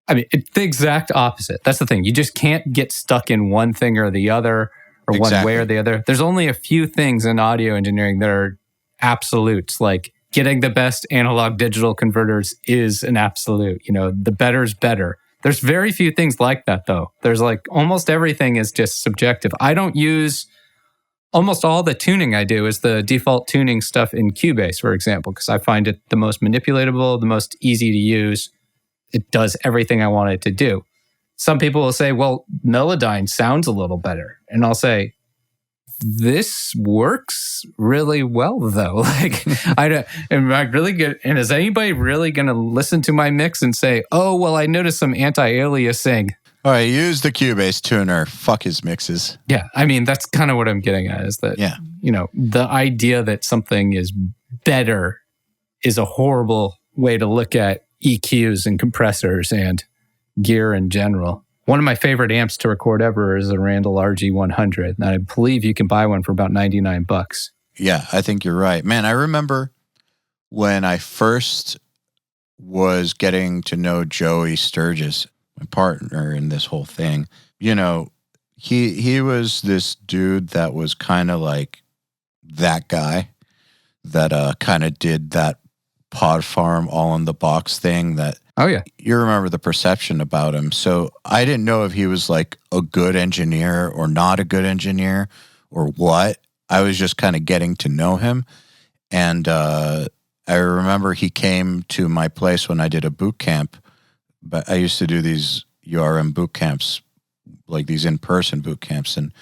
it's the exact opposite. That's the thing. You just can't get stuck in one thing or the other, or one way or the other. There's only a few things in audio engineering that are absolutes, like getting the best analog digital converters is an absolute. The better's better. There's very few things like that, though. There's almost everything is just subjective. I don't use, almost all the tuning I do is the default tuning stuff in Cubase, for example, because I find it the most manipulatable, the most easy to use. It does everything I want it to do. Some people will say, well, Melodyne sounds a little better. And I'll say, this works really well, though. Am I really good? And is anybody really going to listen to my mix and say, oh, well, I noticed some anti-aliasing? All right, use the Cubase tuner. Fuck his mixes. Yeah, that's kind of what I'm getting at, is that, the idea that something is better is a horrible way to look at EQs and compressors and gear in general. One of my favorite amps to record ever is a Randall RG100, and I believe you can buy one for about $99. Yeah, I think you're right. Man, I remember when I first was getting to know Joey Sturgis, my partner in this whole thing. He was this dude that was kind of like that guy that kind of did that Pod Farm all in the box thing that, oh yeah, you remember the perception about him. So I didn't know if he was like a good engineer or not a good engineer or what. I was just kind of getting to know him. And I remember he came to my place when I did a boot camp, but I used to do these URM boot camps, like these in-person boot camps. And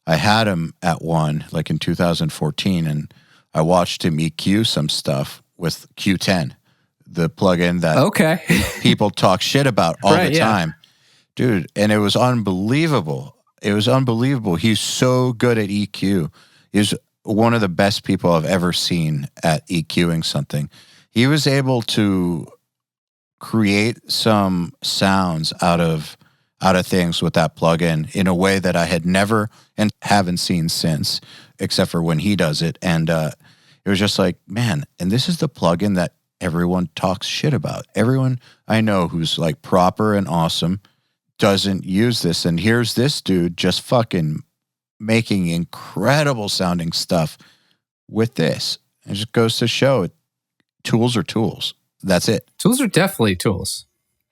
I had him at one, like in 2014, and I watched him EQ some stuff with Q10, the plugin that people talk shit about all the time. Dude, and it was unbelievable. He's so good at EQ. He's one of the best people I've ever seen at EQing something. He was able to create some sounds out of things with that plugin in a way that I had never and haven't seen since, except for when he does it. And it was just like, man, and this is the plugin that everyone talks shit about. Everyone I know who's like proper and awesome doesn't use this. And here's this dude just fucking making incredible sounding stuff with this. It just goes to show tools are tools. That's it. Tools are definitely tools.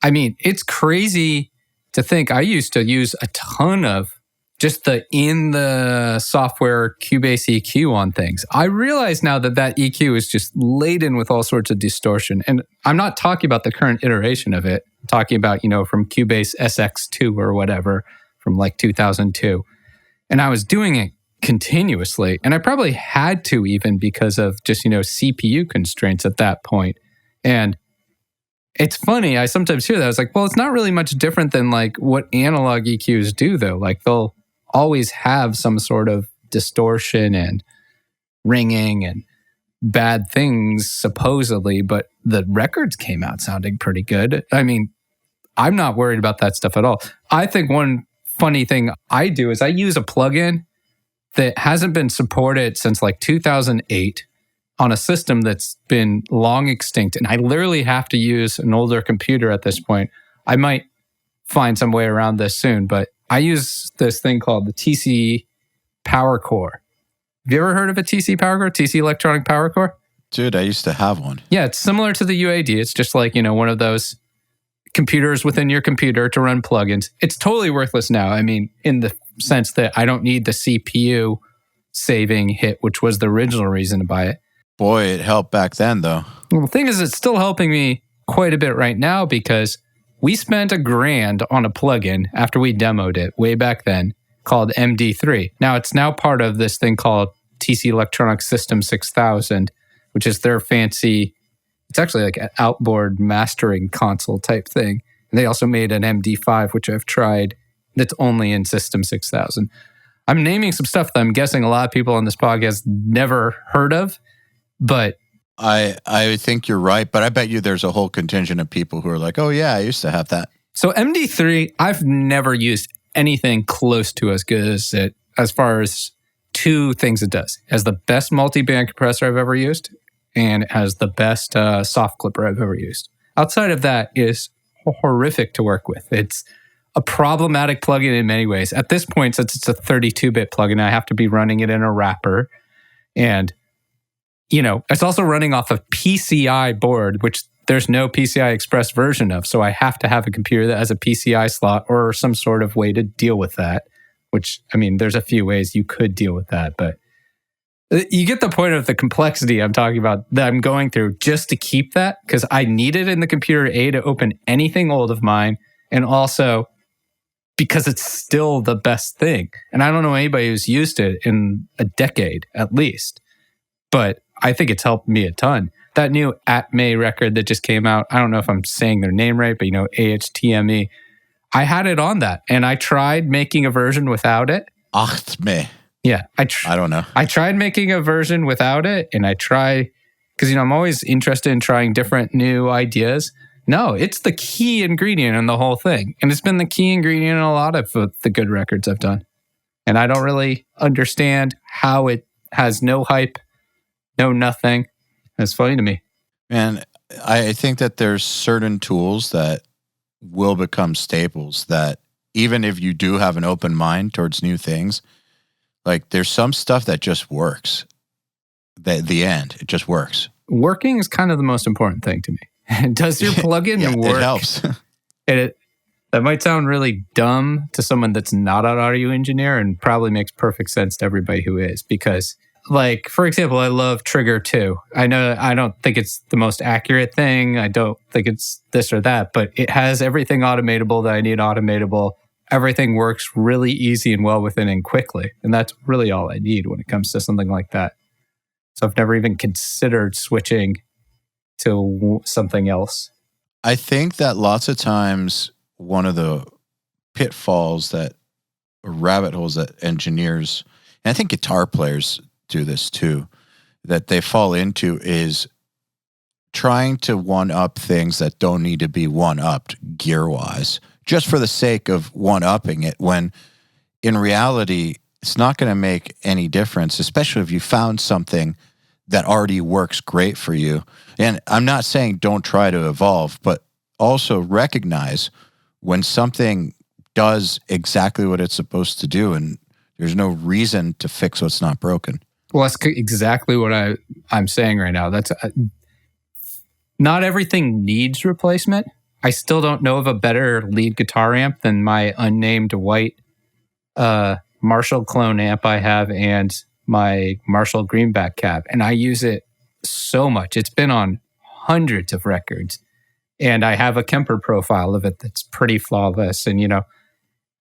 I mean, it's crazy to think I used to use a ton of just in the software Cubase EQ on things. I realize now that EQ is just laden with all sorts of distortion. And I'm not talking about the current iteration of it. I'm talking about, from Cubase SX2 or whatever from like 2002. And I was doing it continuously. And I probably had to even because of just, CPU constraints at that point. And it's funny, I sometimes hear that. I was like, well, it's not really much different than like what analog EQs do though. Like they'll always have some sort of distortion and ringing and bad things supposedly, but the records came out sounding pretty good. I mean, I'm not worried about that stuff at all. I think one funny thing I do is I use a plugin that hasn't been supported since like 2008 on a system that's been long extinct. And I literally have to use an older computer at this point. I might find some way around this soon, but I use this thing called the TC Power Core. Have you ever heard of a TC Power Core? TC Electronic Power Core? Dude, I used to have one. Yeah, it's similar to the UAD. It's just like, one of those computers within your computer to run plugins. It's totally worthless now. I mean, in the sense that I don't need the CPU saving hit, which was the original reason to buy it. Boy, it helped back then, though. Well, the thing is, it's still helping me quite a bit right now because we spent $1,000 on a plugin after we demoed it way back then called MD3. Now, it's now part of this thing called TC Electronic System 6000, which is their fancy, it's actually like an outboard mastering console type thing. And they also made an MD5, which I've tried, that's only in System 6000. I'm naming some stuff that I'm guessing a lot of people on this podcast never heard of, but I think you're right, but I bet you there's a whole contingent of people who are like, oh yeah, I used to have that. So MD3, I've never used anything close to as good as it, as far as two things it does. It has the best multi-band compressor I've ever used, and it has the best soft clipper I've ever used. Outside of that, it is horrific to work with. It's a problematic plugin in many ways. At this point, since it's a 32-bit plugin, I have to be running it in a wrapper, and it's also running off a PCI board, which there's no PCI Express version of. So I have to have a computer that has a PCI slot or some sort of way to deal with that, which, I mean, there's a few ways you could deal with that. But you get the point of the complexity I'm talking about that I'm going through just to keep that, because I need it in the computer, A, to open anything old of mine, and also because it's still the best thing. And I don't know anybody who's used it in a decade at least. But I think it's helped me a ton. That new Atme record that just came out, I don't know if I'm saying their name right, but AHTME, I had it on that. And I tried making a version without it. Atme. Yeah. I don't know. I tried making a version without it, and I try, because I'm always interested in trying different new ideas. No, it's the key ingredient in the whole thing. And it's been the key ingredient in a lot of the good records I've done. And I don't really understand how it has no hype, no nothing. It's funny to me. Man, I think that there's certain tools that will become staples that even if you do have an open mind towards new things, like there's some stuff that just works. The end, it just works. Working is kind of the most important thing to me. Does your plugin work? It helps. That might sound really dumb to someone that's not an audio engineer, and probably makes perfect sense to everybody who is, because, like, for example, I love Trigger 2. I know I don't think it's the most accurate thing. I don't think it's this or that, but it has everything automatable that I need automatable. Everything works really easy and well within and quickly. And that's really all I need when it comes to something like that. So I've never even considered switching to something else. I think that lots of times one of the pitfalls that, or rabbit holes that engineers, and I think guitar players do this too, that they fall into is trying to one-up things that don't need to be one-upped gear-wise, just for the sake of one-upping it, when in reality, it's not going to make any difference, especially if you found something that already works great for you. And I'm not saying don't try to evolve, but also recognize when something does exactly what it's supposed to do, and there's no reason to fix what's not broken. Well, that's exactly what I'm saying right now. That's not everything needs replacement. I still don't know of a better lead guitar amp than my unnamed white Marshall clone amp I have and my Marshall Greenback cab. And I use it so much. It's been on hundreds of records. And I have a Kemper profile of it that's pretty flawless. And,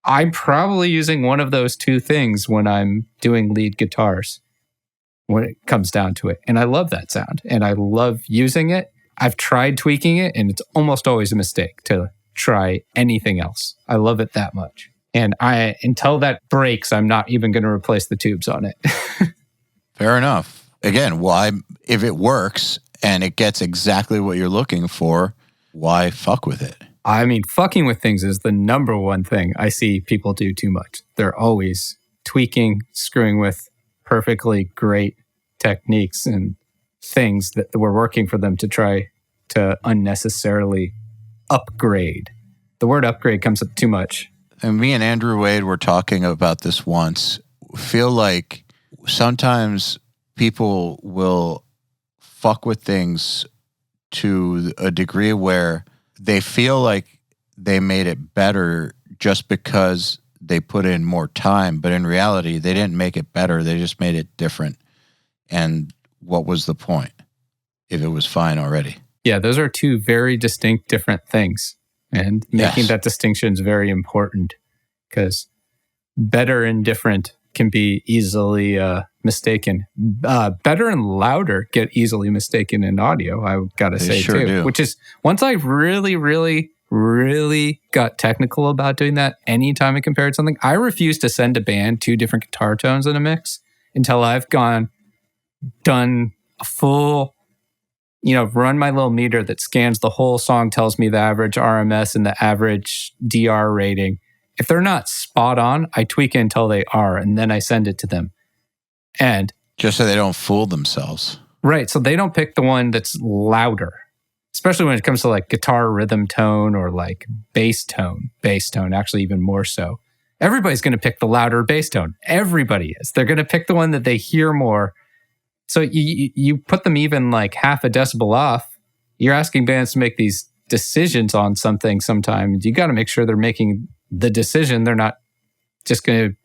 I'm probably using one of those two things when I'm doing lead guitars when it comes down to it. And I love that sound and I love using it. I've tried tweaking it and it's almost always a mistake to try anything else. I love it that much. And until that breaks, I'm not even going to replace the tubes on it. Fair enough. Again, why, if it works and it gets exactly what you're looking for, why fuck with it? I mean, fucking with things is the number one thing I see people do too much. They're always tweaking, screwing with perfectly great techniques and things that were working for them to try to unnecessarily upgrade. The word upgrade comes up too much. And me and Andrew Wade were talking about this once. Feel like sometimes people will fuck with things to a degree where they feel like they made it better just because they put in more time. But in reality, they didn't make it better. They just made it different. And what was the point if it was fine already? Yeah, those are two very distinct different things. And making Yes. that distinction is very important because better and different can be easily mistaken. Better and louder get easily mistaken in audio, I've got to say sure too. do. Which is, once I really, really, really got technical about doing that, anytime I compared something, I refuse to send a band two different guitar tones in a mix until I've done a full, run my little meter that scans the whole song, tells me the average RMS and the average DR rating. If they're not spot on, I tweak it until they are, and then I send it to them. And Just so they don't fool themselves. right, so they don't pick the one that's louder, especially when it comes to like guitar rhythm tone or like bass tone, actually even more so. Everybody's going to pick the louder bass tone. Everybody is. They're going to pick the one that they hear more. So you put them even like half a decibel off. You're asking bands to make these decisions on something sometimes. You got to make sure they're making the decision. They're not just going to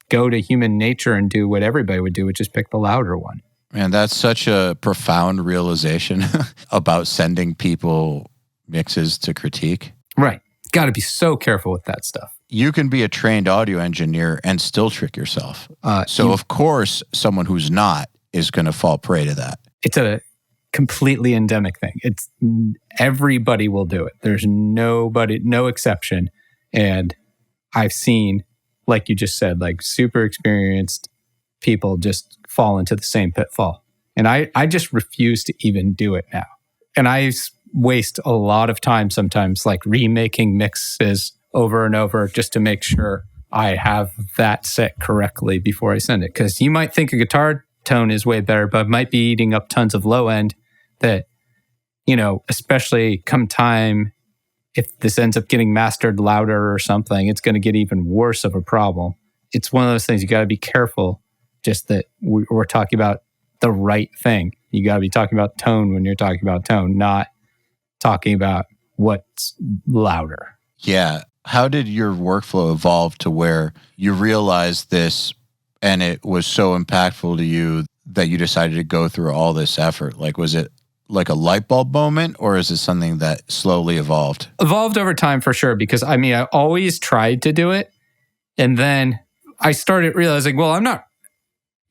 go to human nature and do what everybody would do, which is pick the louder one. Man, that's such a profound realization about sending people mixes to critique. Right. Got to be so careful with that stuff. You can be a trained audio engineer and still trick yourself. Of course, someone who's not is going to fall prey to that. It's a completely endemic thing. It's everybody will do it. There's no exception. And I've seen, like you just said, like super experienced people just fall into the same pitfall. And I just refuse to even do it now. And I waste a lot of time sometimes like remaking mixes over and over just to make sure I have that set correctly before I send it. Because you might think a guitar tone is way better, but it might be eating up tons of low end that, especially come time, if this ends up getting mastered louder or something, it's going to get even worse of a problem. It's one of those things you got to be careful, just that we're talking about the right thing. You got to be talking about tone when you're talking about tone, not talking about what's louder. Yeah. How did your workflow evolve to where you realized this and it was so impactful to you that you decided to go through all this effort? Like, was it like a light bulb moment, or is it something that slowly evolved? Evolved over time for sure, because I always tried to do it. And then I started realizing, well,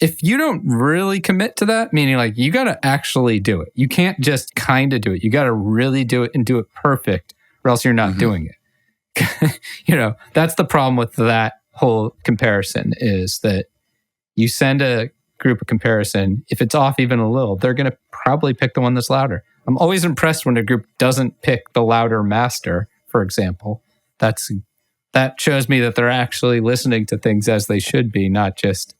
if you don't really commit to that, meaning like you got to actually do it. You can't just kind of do it. You got to really do it and do it perfect, or else you're not doing it. That's the problem with that whole comparison, is that you send a group of comparison, if it's off even a little, they're going to probably pick the one that's louder. I'm always impressed when a group doesn't pick the louder master, for example. That shows me that they're actually listening to things as they should be, not just,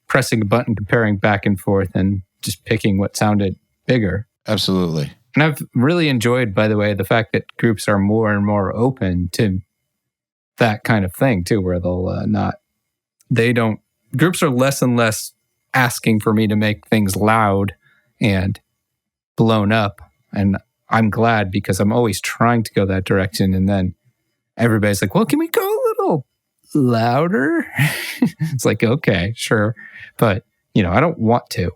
pressing a button, comparing back and forth, and just picking what sounded bigger. Absolutely. And I've really enjoyed, by the way, the fact that groups are more and more open to that kind of thing too, where groups are less and less asking for me to make things loud and blown up. And I'm glad, because I'm always trying to go that direction. And then everybody's like, well, can we go a little louder? It's like, okay, sure. But, I don't want to.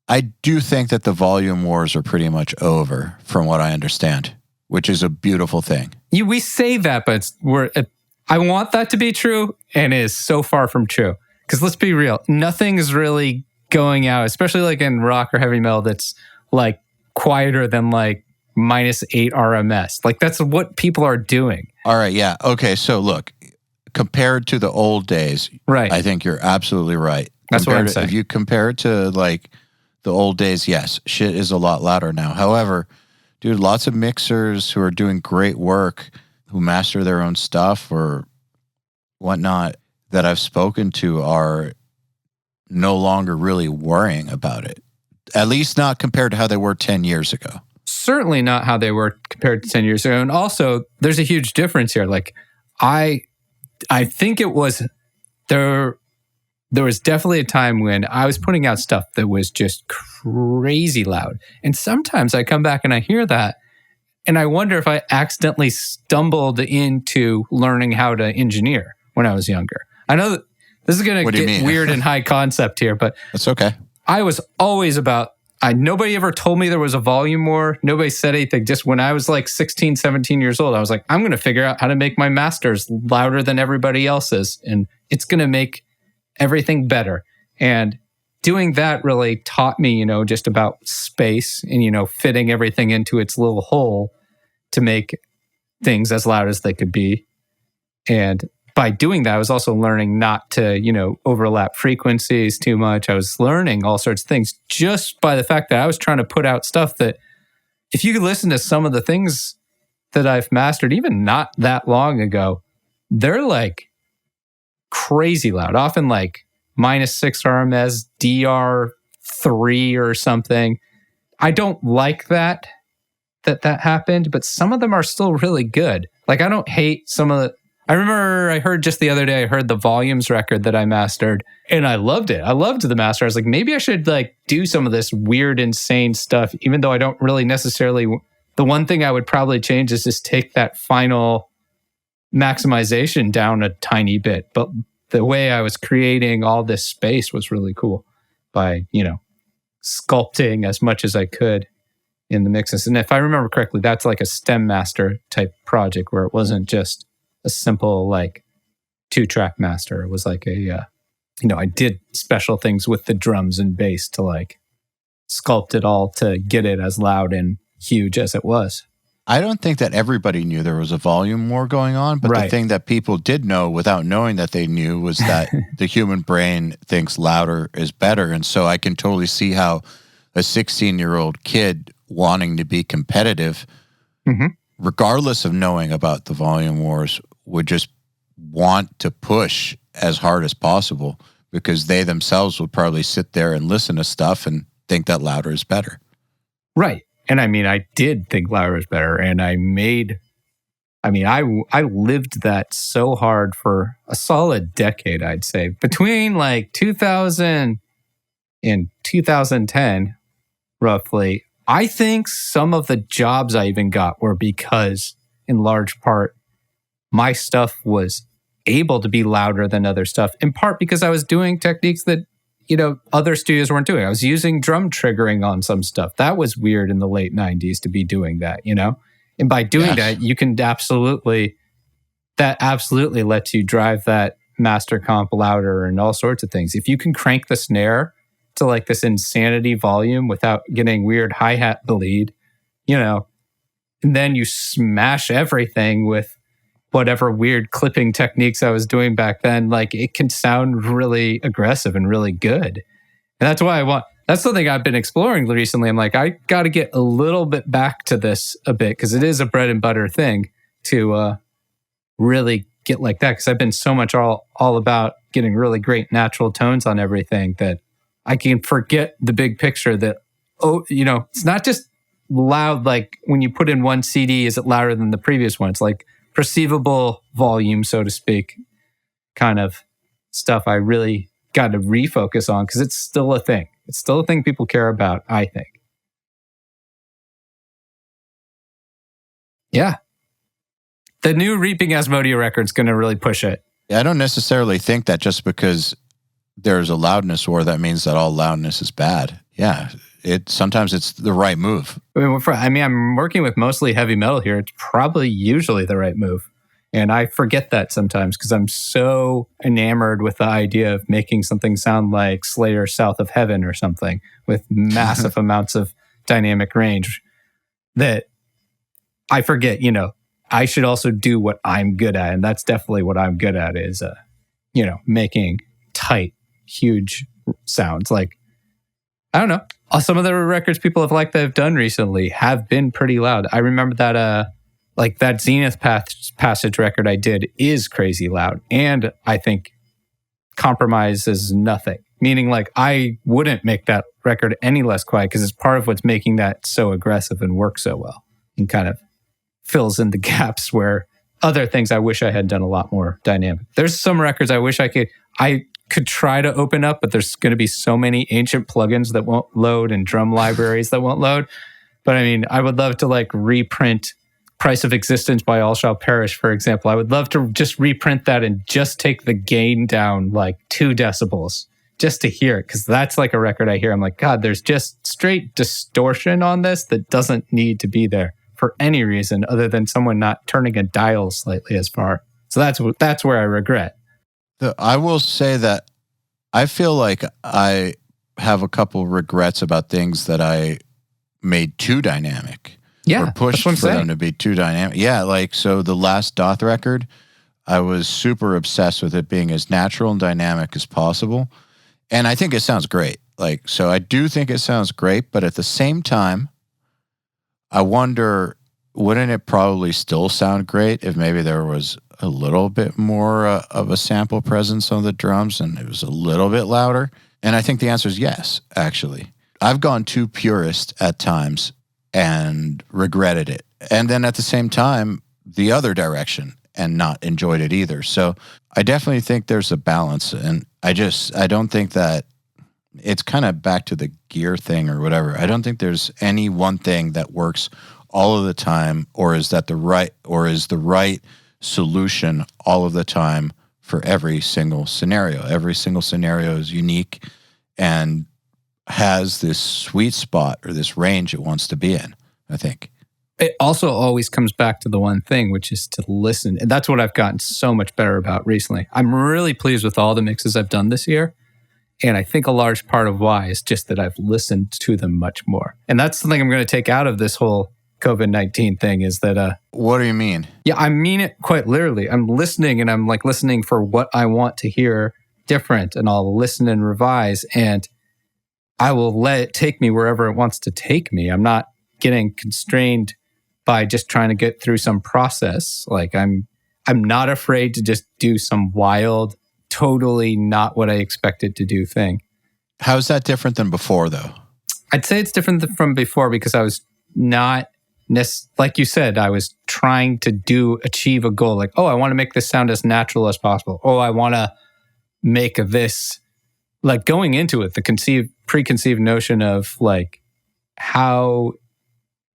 I do think that the volume wars are pretty much over, from what I understand, which is a beautiful thing. We say that, but I want that to be true, and it is so far from true. Because let's be real, nothing is really going out, especially like in rock or heavy metal, that's like quieter than like -8 RMS. Like that's what people are doing. All right, yeah. Okay, so look, compared to the old days, right? I think you're absolutely right. That's what I'm saying. If you compare it to like the old days, yes, shit is a lot louder now. However, dude, lots of mixers who are doing great work, who master their own stuff or whatnot, that I've spoken to are no longer really worrying about it. At least not compared to how they were 10 years ago. Certainly not how they were compared to 10 years ago. And also, there's a huge difference here. Like, I think it was, there was definitely a time when I was putting out stuff that was just crazy loud. And sometimes I come back and I hear that, and I wonder if I accidentally stumbled into learning how to engineer when I was younger. I know that this is going to get weird and high concept here, but that's okay. I was always about, nobody ever told me there was a volume war. Nobody said anything. Just when I was like 16, 17 years old, I was like, I'm going to figure out how to make my masters louder than everybody else's. And it's going to make everything better. And doing that really taught me, just about space and, fitting everything into its little hole to make things as loud as they could be. And by doing that, I was also learning not to, overlap frequencies too much. I was learning all sorts of things just by the fact that I was trying to put out stuff that, if you could listen to some of the things that I've mastered, even not that long ago, they're like crazy loud, often like -6 RMS, DR3 or something. I don't like that happened, but some of them are still really good. Like, I don't hate some of the, I remember I heard just the other day, I heard the Volumes record that I mastered, and I loved it. I loved the master. I was like, maybe I should like do some of this weird, insane stuff, even though I don't really necessarily, the one thing I would probably change is just take that final maximization down a tiny bit. But the way I was creating all this space was really cool by, sculpting as much as I could in the mixes. And if I remember correctly, that's like a stem master type project where it wasn't just a simple like 2-track master. It was like I did special things with the drums and bass to like sculpt it all to get it as loud and huge as it was. I don't think that everybody knew there was a volume war going on, but the thing that people did know without knowing that they knew was that the human brain thinks louder is better. And so I can totally see how a 16-year-old kid wanting to be competitive, regardless of knowing about the volume wars, would just want to push as hard as possible, because they themselves would probably sit there and listen to stuff and think that louder is better. Right. And I mean, I did think louder was better, and I lived that so hard for a solid decade, I'd say. Between like 2000 and 2010, roughly, I think some of the jobs I even got were because, in large part, my stuff was able to be louder than other stuff, in part because I was doing techniques that, other studios weren't doing. I was using drum triggering on some stuff. That was weird in the late 90s to be doing that, And by doing that, you can absolutely lets you drive that master comp louder and all sorts of things. If you can crank the snare to like this insanity volume without getting weird hi-hat bleed, and then you smash everything with whatever weird clipping techniques I was doing back then, like it can sound really aggressive and really good. And that's why that's something I've been exploring recently. I'm like, I got to get a little bit back to this a bit, because it is a bread and butter thing to really get like that because I've been so much all about getting really great natural tones on everything that I can forget the big picture that, it's not just loud like when you put in one CD, is it louder than the previous one? It's like perceivable volume, so to speak, kind of stuff I really got to refocus on because it's still a thing. It's still a thing people care about, I think. Yeah. The new Reaping Asmodia record's going to really push it. I don't necessarily think that just because there's a loudness war, that means that all loudness is bad. Yeah. Sometimes it's the right move. I'm working with mostly heavy metal here. It's probably usually the right move. And I forget that sometimes because I'm so enamored with the idea of making something sound like Slayer South of Heaven or something with massive amounts of dynamic range that I forget, I should also do what I'm good at. And that's definitely what I'm good at is, making tight, huge sounds. Like, I don't know. Some of the records people have liked that I've done recently have been pretty loud. I remember that, that Zenith Passage record I did is crazy loud. And I think compromises nothing. Meaning like I wouldn't make that record any less quiet because it's part of what's making that so aggressive and work so well. And kind of fills in the gaps where other things I wish I had done a lot more dynamic. There's some records I wish I could try to open up, but there's going to be so many ancient plugins that won't load and drum libraries that won't load. But I mean, I would love to reprint Price of Existence by All Shall Perish, for example. I would love to just reprint that and just take the gain down 2 decibels just to hear it. Because that's like a record I hear. I'm like, God, there's just straight distortion on this that doesn't need to be there for any reason other than someone not turning a dial slightly as far. So that's where I regret. I will say that I feel like I have a couple regrets about things that I made too dynamic. Yeah, or pushed for them to be too dynamic. Yeah, so the last Doth record, I was super obsessed with it being as natural and dynamic as possible. And I think it sounds great. So I do think it sounds great, but at the same time, I wonder, wouldn't it probably still sound great if maybe there was a little bit more of a sample presence on the drums and it was a little bit louder? And I think the answer is yes, actually. I've gone too purist at times and regretted it. And then at the same time, the other direction and not enjoyed it either. So I definitely think there's a balance. And I don't think that it's kind of back to the gear thing or whatever. I don't think there's any one thing that works all of the time or is the right solution all of the time for every single scenario. Every single scenario is unique and has this sweet spot or this range it wants to be in, I think. It also always comes back to the one thing, which is to listen. And that's what I've gotten so much better about recently. I'm really pleased with all the mixes I've done this year. And I think a large part of why is just that I've listened to them much more. And that's something I'm going to take out of this whole COVID-19 thing is that... What do you mean? Yeah, I mean it quite literally. I'm listening and I'm listening for what I want to hear different. And I'll listen and revise and I will let it take me wherever it wants to take me. I'm not getting constrained by just trying to get through some process. I'm not afraid to just do some wild, totally not what I expected to do thing. How is that different than before, though? I'd say it's different from before because I was not, like you said, I was trying to achieve a goal. I want to make this sound as natural as possible. I want to make this, going into it, the preconceived notion of how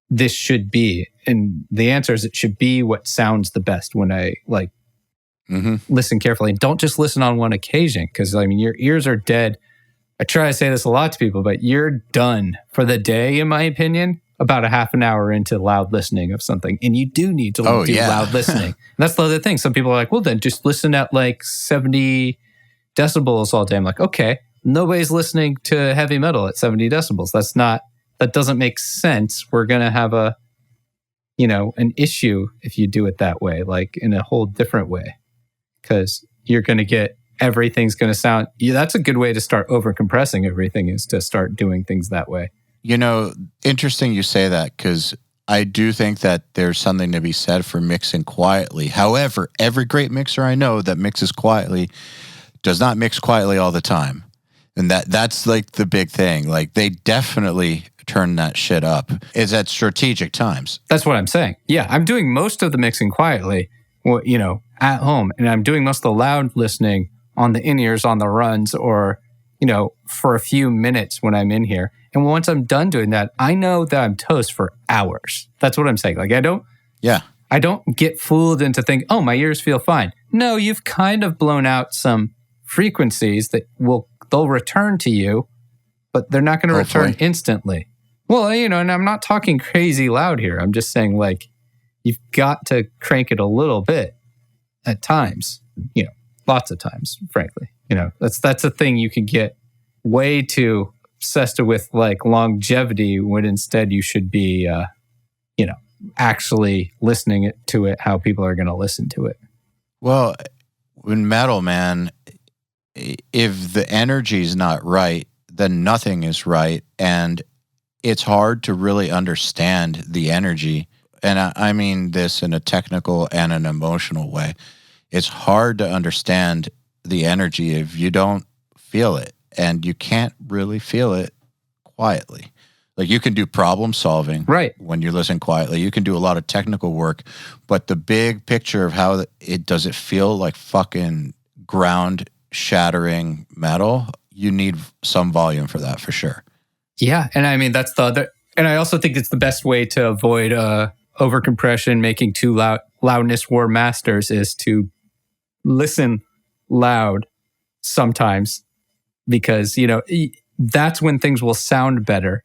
this should be. And the answer is it should be what sounds the best when I listen carefully. And don't just listen on one occasion because your ears are dead. I try to say this a lot to people, but you're done for the day, in my opinion, about a half an hour into loud listening of something. And you do need to do loud listening. And that's the other thing. Some people are like, well, then just listen at 70 decibels all day. I'm like, okay, nobody's listening to heavy metal at 70 decibels. That doesn't make sense. We're going to have an issue if you do it that way, in a whole different way. Because you're going to get, everything's going to sound, that's a good way to start over compressing everything is to start doing things that way. Interesting you say that because I do think that there's something to be said for mixing quietly. However, every great mixer I know that mixes quietly does not mix quietly all the time. And that's like the big thing. Like they definitely turn that shit up. It's at strategic times. That's what I'm saying. Yeah, I'm doing most of the mixing quietly, at home. And I'm doing most of the loud listening on the in-ears, on the runs, or, for a few minutes when I'm in here. And once I'm done doing that, I know that I'm toast for hours. That's what I'm saying. Like I don't get fooled into thinking, oh, my ears feel fine. No, you've kind of blown out some frequencies that they'll return to you, but they're not going to return instantly. Well, and I'm not talking crazy loud here. I'm just saying like you've got to crank it a little bit at times, lots of times, frankly. That's a thing you can get way too obsessed with, like longevity, when instead you should be, actually listening to it how people are going to listen to it. Well, in metal, man, if the energy is not right, then nothing is right. And it's hard to really understand the energy. And I mean this in a technical and an emotional way. It's hard to understand the energy if you don't feel it. And you can't really feel it quietly. Like you can do problem solving when you listen quietly. You can do a lot of technical work. But the big picture of how does it feel like fucking ground shattering metal, you need some volume for that for sure. Yeah. And I mean, that's the other. And I also think it's the best way to avoid overcompression, making too loud. Loudness war masters is to listen loud sometimes, because, that's when things will sound better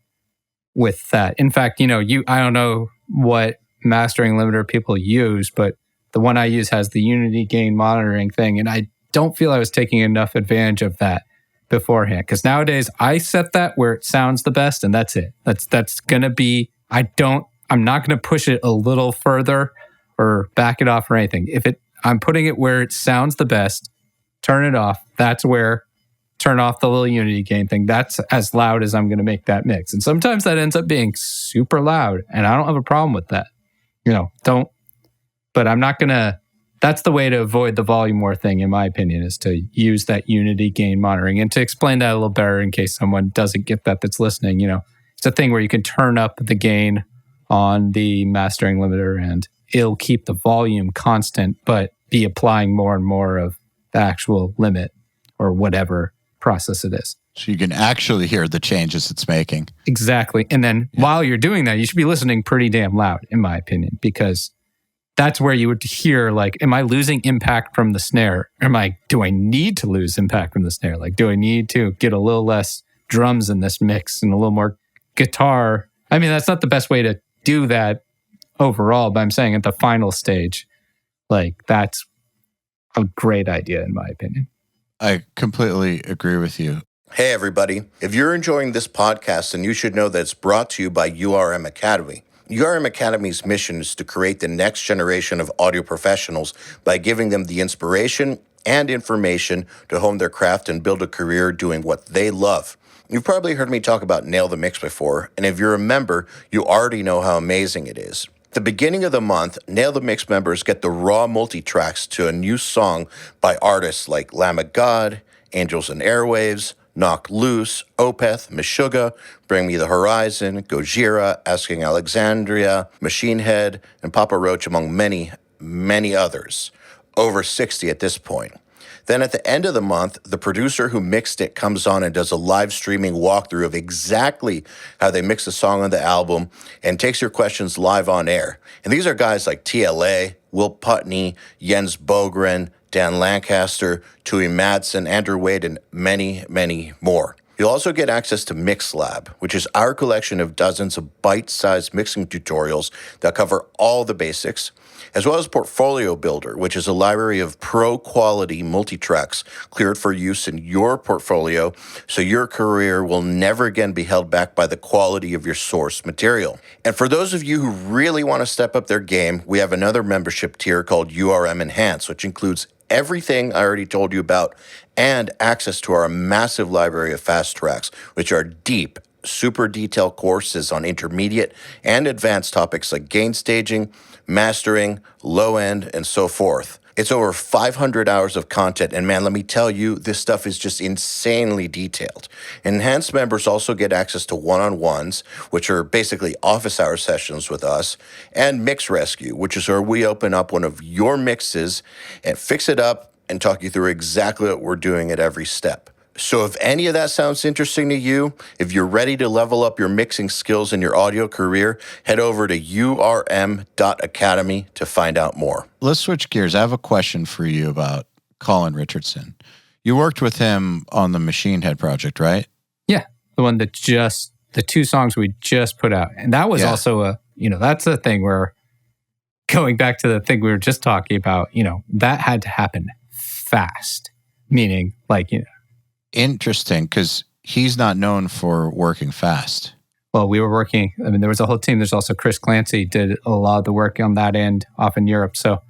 with that. In fact, I don't know what mastering limiter people use, but the one I use has the unity gain monitoring thing. And I don't feel I was taking enough advantage of that beforehand. Because nowadays I set that where it sounds the best, and that's it. That's going to be, I'm not going to push it a little further or back it off or anything. I'm putting it where it sounds the best, turn it off. That's where, turn off the little unity gain thing. That's as loud as I'm going to make that mix. And sometimes that ends up being super loud, and I don't have a problem with that. But I'm not going to, that's the way to avoid the volume war thing, in my opinion, is to use that unity gain monitoring. And to explain that a little better in case someone doesn't get that's listening, it's a thing where you can turn up the gain on the mastering limiter and it'll keep the volume constant, but be applying more and more of the actual limit or whatever process it is. So you can actually hear the changes it's making. Exactly. And then while you're doing that, you should be listening pretty damn loud, in my opinion, because that's where you would hear, like, am I losing impact from the snare? Do I need to lose impact from the snare? Like, do I need to get a little less drums in this mix and a little more guitar? I mean, that's not the best way to do that overall, but I'm saying at the final stage, like, that's a great idea, in my opinion. I completely agree with you. Hey, everybody. If you're enjoying this podcast, then you should know that it's brought to you by URM Academy. URM Academy's mission is to create the next generation of audio professionals by giving them the inspiration and information to hone their craft and build a career doing what they love. You've probably heard me talk about Nail the Mix before, and if you're a member, you already know how amazing it is. At the beginning of the month, Nail the Mix members get the raw multi-tracks to a new song by artists like Lamb of God, Angels and Airwaves, Knock Loose, Opeth, Meshuggah, Bring Me the Horizon, Gojira, Asking Alexandria, Machine Head, and Papa Roach, among many, many others. Over 60 at this point. Then at the end of the month, the producer who mixed it comes on and does a live streaming walkthrough of exactly how they mix the song on the album and takes your questions live on air. And these are guys like TLA, Will Putney, Jens Bogren, Dan Lancaster, Tui Madsen, Andrew Wade, and many, many more. You'll also get access to MixLab, which is our collection of dozens of bite-sized mixing tutorials that cover all the basics, as well as Portfolio Builder, which is a library of pro-quality multi-tracks cleared for use in your portfolio, so your career will never again be held back by the quality of your source material. And for those of you who really want to step up their game, we have another membership tier called URM Enhanced, which includes everything I already told you about and access to our massive library of fast tracks, which are deep super detailed courses on intermediate and advanced topics like gain staging, mastering, low end, and so forth. It's over 500 hours of content, and man, let me tell you, this stuff is just insanely detailed. Enhanced members also get access to one-on-ones, which are basically office hour sessions with us, and Mix Rescue, which is where we open up one of your mixes and fix it up and talk you through exactly what we're doing at every step. So if any of that sounds interesting to you, if you're ready to level up your mixing skills in your audio career, head over to urm.academy to find out more. Let's switch gears. I have a question for you about Colin Richardson. You worked with him on the Machine Head project, right? Yeah, the one that the 2 songs we just put out. And that was also that's a thing where, going back to the thing we were just talking about, that had to happen fast. Meaning, Interesting, because he's not known for working fast. Well, we were working, there was a whole team. There's also Chris Clancy did a lot of the work on that end off in Europe. So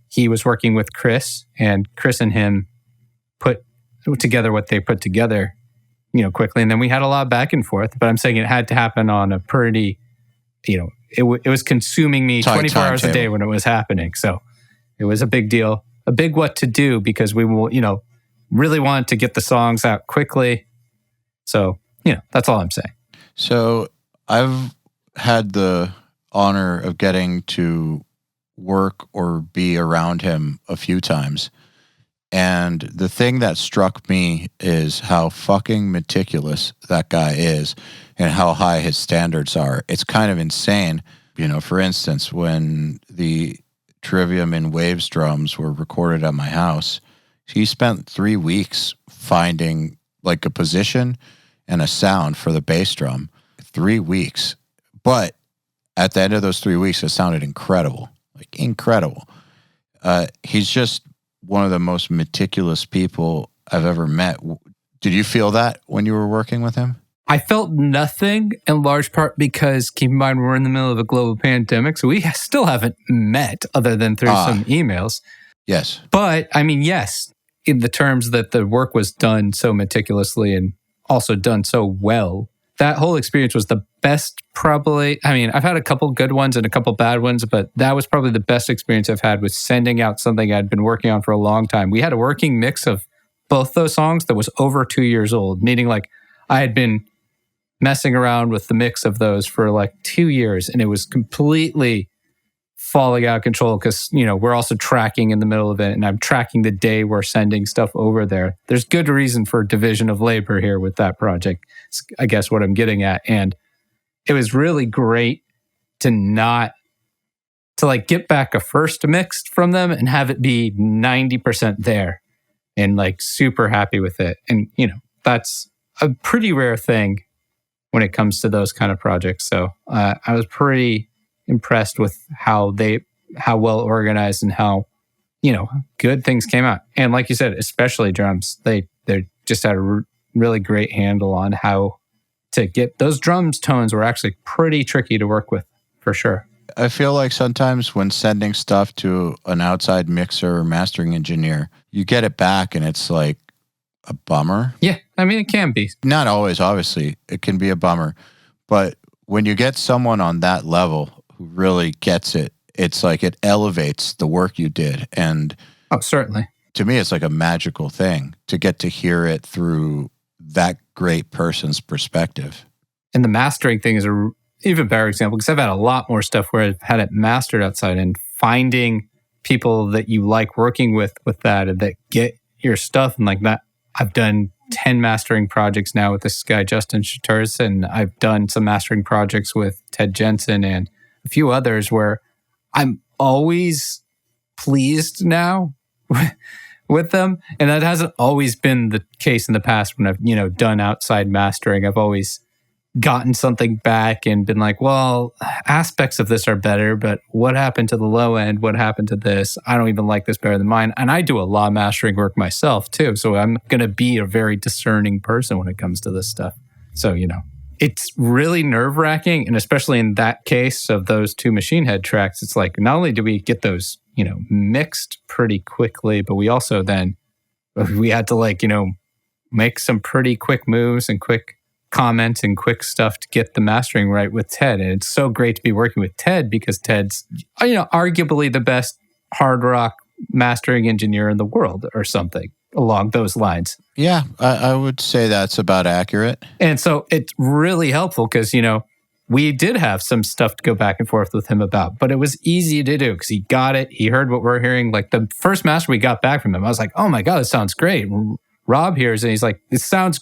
he was working with Chris, and Chris and him put together what they put together, quickly. And then we had a lot of back and forth, but I'm saying it had to happen on a pretty, it was consuming me 24 hours a day when it was happening. So it was a big deal, a big what to do, because we will, really wanted to get the songs out quickly. So, that's all I'm saying. So I've had the honor of getting to work or be around him a few times. And the thing that struck me is how fucking meticulous that guy is and how high his standards are. It's kind of insane. For instance, when the Trivium and Waves drums were recorded at my house, he spent 3 weeks finding a position and a sound for the bass drum. 3 weeks. But at the end of those 3 weeks, it sounded incredible. Incredible. He's just one of the most meticulous people I've ever met. Did you feel that when you were working with him? I felt nothing, in large part because, keep in mind, we're in the middle of a global pandemic, so we still haven't met other than through some emails. Yes. But, yes, in the terms that the work was done so meticulously and also done so well, that whole experience was the best probably. I've had a couple good ones and a couple bad ones, but that was probably the best experience I've had with sending out something I'd been working on for a long time. We had a working mix of both those songs that was over 2 years old, meaning I had been messing around with the mix of those for 2 years, and it was completely falling out of control because, we're also tracking in the middle of it, and I'm tracking the day we're sending stuff over there. There's good reason for division of labor here with that project, I guess what I'm getting at. And it was really great to get back a first mix from them and have it be 90% there and super happy with it. And, that's a pretty rare thing when it comes to those kind of projects. So I was pretty impressed with how well organized and how, good things came out. And like you said, especially drums, they just had a really great handle on how to get those drums tones were actually pretty tricky to work with, for sure. I feel like sometimes when sending stuff to an outside mixer or mastering engineer, you get it back and it's a bummer. Yeah, it can be. Not always, obviously. It can be a bummer. But when you get someone on that level who really gets it, it's it elevates the work you did. And oh, certainly. To me, it's a magical thing to get to hear it through that great person's perspective. And the mastering thing is a even better example, because I've had a lot more stuff where I've had it mastered outside, and finding people that you like working with that and that get your stuff and that. I've done 10 mastering projects now with this guy, Justin Shaturs, and I've done some mastering projects with Ted Jensen and a few others where I'm always pleased now with them. And that hasn't always been the case in the past when I've, done outside mastering. I've always gotten something back and been well, aspects of this are better, but what happened to the low end? What happened to this? I don't even like this better than mine. And I do a lot of mastering work myself too. So I'm going to be a very discerning person when it comes to this stuff. So, it's really nerve-wracking. And especially in that case of those 2 Machine Head tracks, it's not only do we get those, mixed pretty quickly, but we also then, we had to make some pretty quick moves and quick comments and quick stuff to get the mastering right with Ted. And it's so great to be working with Ted because Ted's, arguably the best hard rock mastering engineer in the world or something along those lines. Yeah, I would say that's about accurate. And so it's really helpful because, we did have some stuff to go back and forth with him about, but it was easy to do because he got it. He heard what we're hearing. Like the first master we got back from him, I was like, oh my God, this sounds great. Rob hears and he's like, this sounds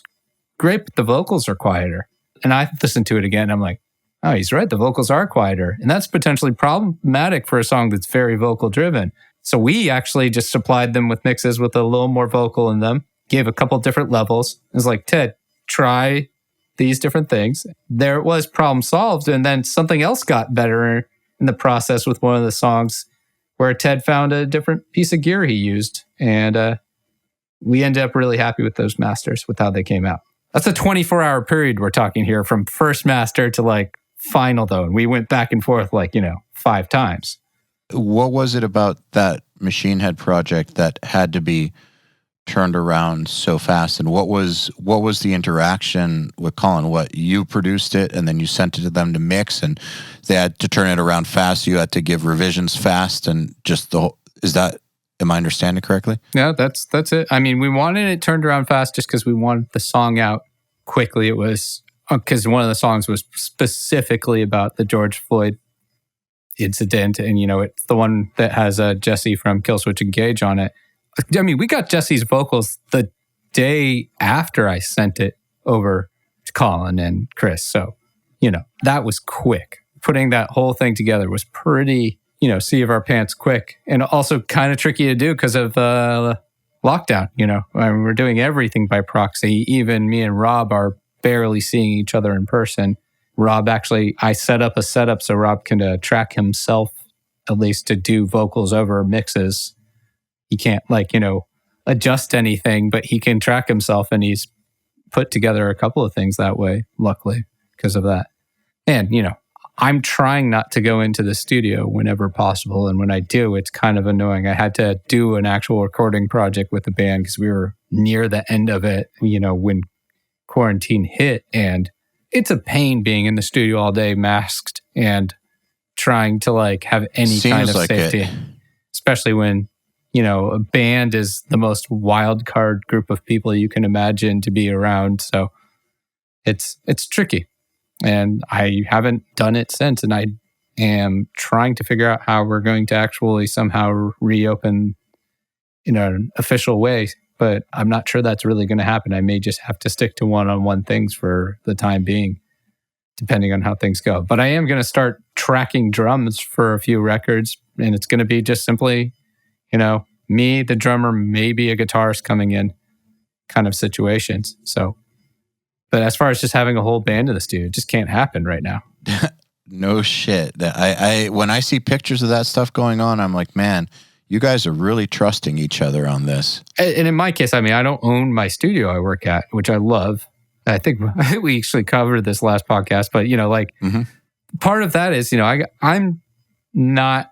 great, but the vocals are quieter. And I listened to it again. And I'm like, oh, he's right. The vocals are quieter. And that's potentially problematic for a song that's very vocal driven. So we actually just supplied them with mixes with a little more vocal in them, gave a couple different levels. It was like, Ted, try these different things. There it was, problem solved. And then something else got better in the process with one of the songs where Ted found a different piece of gear he used. And we ended up really happy with those masters, with how they came out. That's a 24-hour period we're talking here from first master to like final though. And we went back and forth 5 times. What was it about that Machine Head project that had to be turned around so fast? And what was the interaction with Colin? What, you produced it and then you sent it to them to mix and they had to turn it around fast. You had to give revisions fast and just am I understanding correctly? Yeah, that's it. I mean, we wanted it turned around fast just because we wanted the song out quickly. It was because one of the songs was specifically about the George Floyd incident. And, it's the one that has Jesse from Killswitch Engage on it. I mean, we got Jesse's vocals the day after I sent it over to Colin and Chris. So, that was quick. Putting that whole thing together was pretty, seat of our pants quick. And also kind of tricky to do because of lockdown, I mean, we're doing everything by proxy. Even me and Rob are barely seeing each other in person. Rob I set up a setup so Rob can track himself, at least to do vocals over mixes. He can't adjust anything, but he can track himself, and he's put together a couple of things that way, luckily, because of that. And, I'm trying not to go into the studio whenever possible. And when I do, it's kind of annoying. I had to do an actual recording project with the band because we were near the end of it, when quarantine hit. And it's a pain being in the studio all day masked and trying to have any kind of safety, especially when a band is the most wild card group of people you can imagine to be around. So it's tricky. And I haven't done it since. And I am trying to figure out how we're going to actually somehow reopen in an official way. But I'm not sure that's really going to happen. I may just have to stick to one-on-one things for the time being, depending on how things go. But I am going to start tracking drums for a few records. And it's going to be just simply me, the drummer, maybe a guitarist coming in kind of situations. So, but as far as just having a whole band in the studio, it just can't happen right now. No shit. I when I see pictures of that stuff going on, I'm like, man, you guys are really trusting each other on this. And in my case, I mean, I don't own my studio I work at, which I love. I think we actually covered this last podcast, but part of that is, I'm not,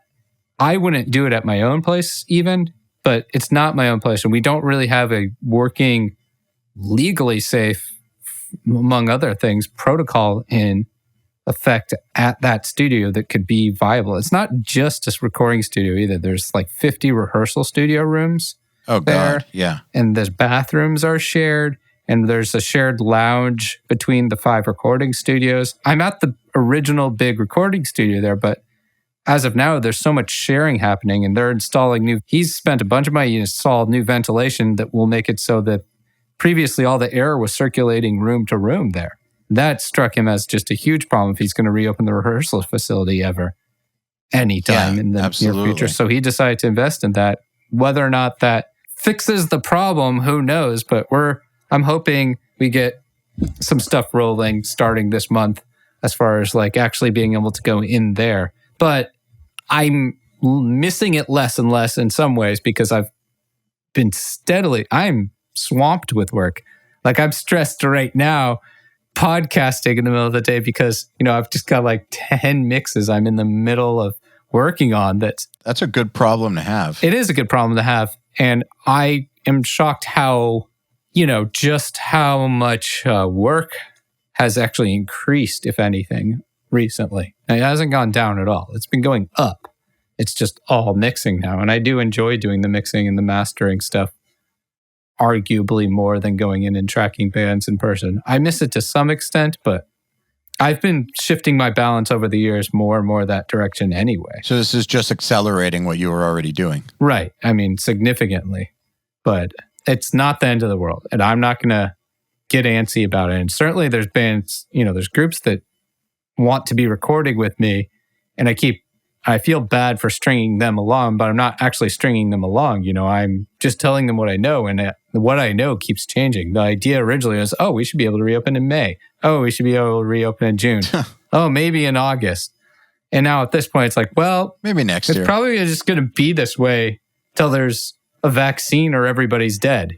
I wouldn't do it at my own place even, but it's not my own place. And we don't really have a working, legally safe, among other things, protocol in effect at that studio that could be viable. It's not just a recording studio either. There's 50 rehearsal studio rooms. Oh, there, God, yeah. And the bathrooms are shared. And there's a shared lounge between the 5 recording studios. I'm at the original big recording studio there, but as of now, there's so much sharing happening, and they're installing he's spent a bunch of money to install new ventilation that will make it so that previously all the air was circulating room to room there. That struck him as just a huge problem if he's going to reopen the rehearsal facility ever, anytime in the near future. So he decided to invest in that. Whether or not that fixes the problem, who knows? But I'm hoping we get some stuff rolling starting this month as far as actually being able to go in there. But I'm missing it less and less in some ways because I've been I'm swamped with work. I'm stressed right now podcasting in the middle of the day because, I've just got 10 mixes I'm in the middle of working on. That's a good problem to have. It is a good problem to have. And I am shocked how, just how much work has actually increased, if anything, recently. And it hasn't gone down at all. It's been going up. It's just all mixing now. And I do enjoy doing the mixing and the mastering stuff, arguably more than going in and tracking bands in person. I miss it to some extent, but I've been shifting my balance over the years more and more that direction anyway. So this is just accelerating what you were already doing. Right. I mean, significantly. But it's not the end of the world. And I'm not going to get antsy about it. And certainly there's bands, there's groups that want to be recording with me. And I feel bad for stringing them along, but I'm not actually stringing them along. I'm just telling them what I know. And what I know keeps changing. The idea originally was, we should be able to reopen in May. We should be able to reopen in June. Maybe in August. And now at this point, it's like, well, maybe next year. It's probably just going to be this way till there's a vaccine or everybody's dead.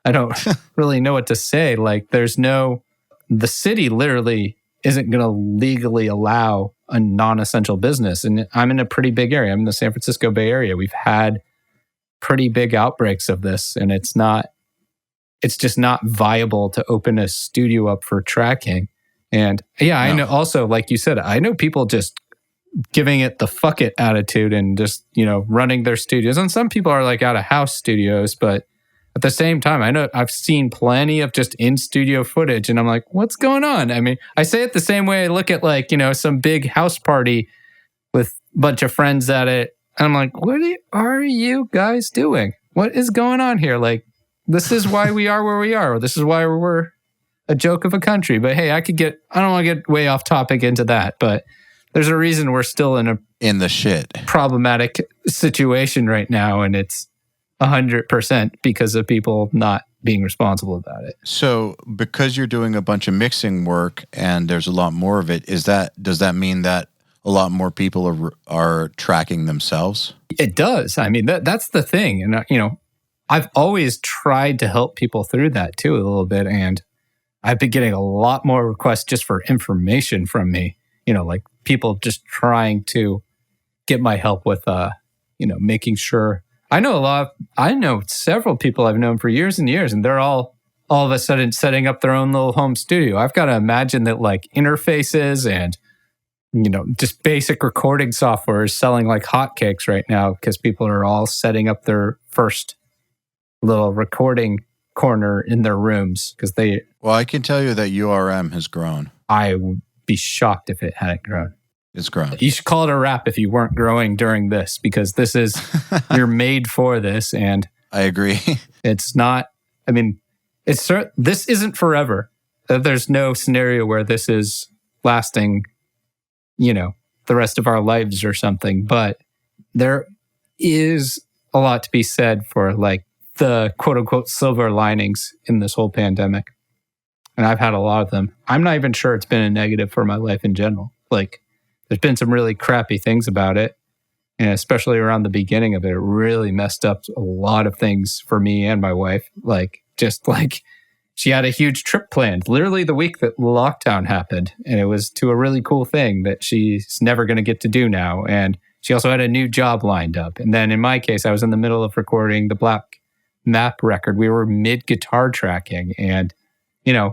I don't really know what to say. Like, the city literally isn't going to legally allow a non-essential business. And I'm in a pretty big area. I'm in the San Francisco Bay Area. We've had pretty big outbreaks of this, and it's just not viable to open a studio up for tracking. And I know also, like you said, I know people just giving it the fuck it attitude and just, running their studios. And some people are like out of house studios, but at the same time, I know I've seen plenty of just in-studio footage, and I'm like, what's going on? I mean, I say it the same way I look at some big house party with a bunch of friends at it, and I'm like, what are you guys doing? What is going on here? Like, this is why we are where we are, or this is why we're a joke of a country. But hey, I don't want to get way off topic into that, but there's a reason we're still in the shit problematic situation right now, and it's 100% because of people not being responsible about it. So because you're doing a bunch of mixing work and there's a lot more of it, does that mean that a lot more people are tracking themselves? It does. I mean, that's the thing. And, I've always tried to help people through that too a little bit. And I've been getting a lot more requests just for information from me, like people just trying to get my help with, making sure. I know several people I've known for years and years, and they're all of a sudden setting up their own little home studio. I've got to imagine that like interfaces and, just basic recording software is selling like hotcakes right now because people are all setting up their first little recording corner in their rooms because they... Well, I can tell you that URM has grown. I would be shocked if it hadn't grown. It's grown. You should call it a wrap if you weren't growing during this, because this is, you're made for this. And I agree. It's not, I mean, this isn't forever. There's no scenario where this is lasting, the rest of our lives or something. But there is a lot to be said for like the quote unquote silver linings in this whole pandemic. And I've had a lot of them. I'm not even sure it's been a negative for my life in general. Like, there's been some really crappy things about it. And especially around the beginning of it, it really messed up a lot of things for me and my wife. She had a huge trip planned literally the week that lockdown happened. And it was to a really cool thing that she's never going to get to do now. And she also had a new job lined up. And then in my case, I was in the middle of recording the Black Map record. We were mid guitar tracking, and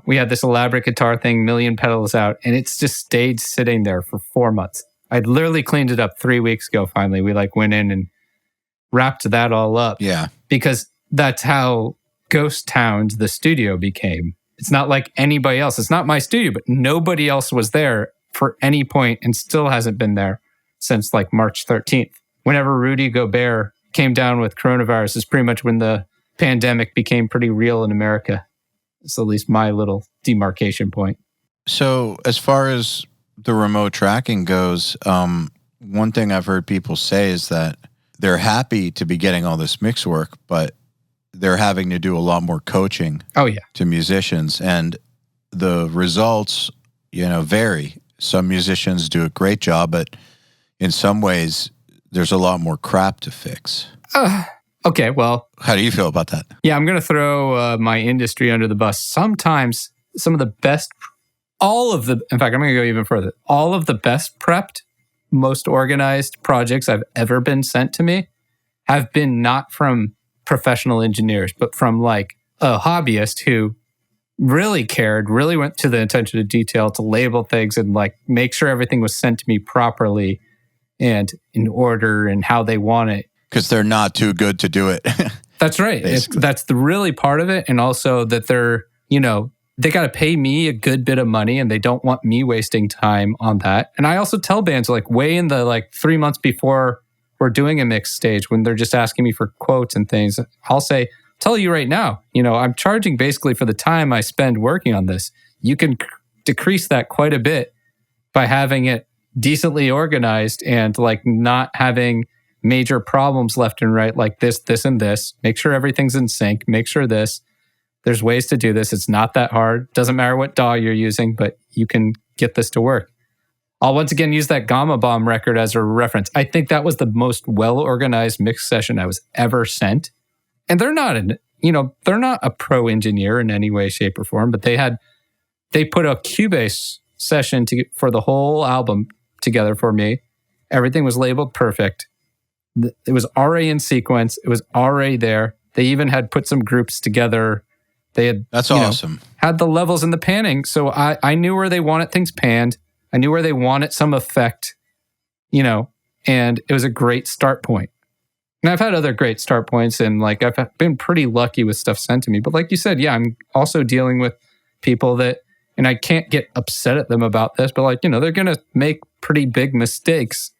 we had this elaborate guitar thing, million pedals out, and it's just stayed sitting there for 4 months. I'd literally cleaned it up 3 weeks ago. Finally, we went in and wrapped that all up. Yeah. Because that's how Ghost Towned the studio became. It's not like anybody else. It's not my studio, but nobody else was there for any point and still hasn't been there since March 13th. Whenever Rudy Gobert came down with coronavirus is pretty much when the pandemic became pretty real in America. It's at least my little demarcation point. So as far as the remote tracking goes, one thing I've heard people say is that they're happy to be getting all this mix work, but they're having to do a lot more coaching to musicians. And the results, vary. Some musicians do a great job, but in some ways, there's a lot more crap to fix. Okay, well... How do you feel about that? Yeah, I'm going to throw my industry under the bus. Sometimes some of the best... in fact, I'm going to go even further. All of the best prepped, most organized projects I've ever been sent to me have been not from professional engineers, but from a hobbyist who really cared, really went to the attention to detail to label things and like make sure everything was sent to me properly and in order and how they want it. Because they're not too good to do it. That's right. That's the really part of it. And also that they're, they got to pay me a good bit of money and they don't want me wasting time on that. And I also tell bands like way in the like 3 months before we're doing a mix stage, when they're just asking me for quotes and things, I'll say, tell you right now, I'm charging basically for the time I spend working on this. You can decrease that quite a bit by having it decently organized and like not having major problems left and right like this, and this. Make sure everything's in sync. Make sure this. There's ways to do this. It's not that hard. Doesn't matter what DAW you're using, but you can get this to work. I'll once again use that Gamma Bomb record as a reference. I think that was the most well-organized mix session I was ever sent. And they're not they're not a pro engineer in any way, shape, or form, but they put a Cubase session for the whole album together for me. Everything was labeled perfect. It was already in sequence. It was already there. They even had put some groups together. They had That's awesome. Had the levels and the panning. So I knew where they wanted things panned. I knew where they wanted some effect, and it was a great start point. And I've had other great start points, and like I've been pretty lucky with stuff sent to me. But like you said, yeah, I'm also dealing with people that, and I can't get upset at them about this, but like, they're going to make pretty big mistakes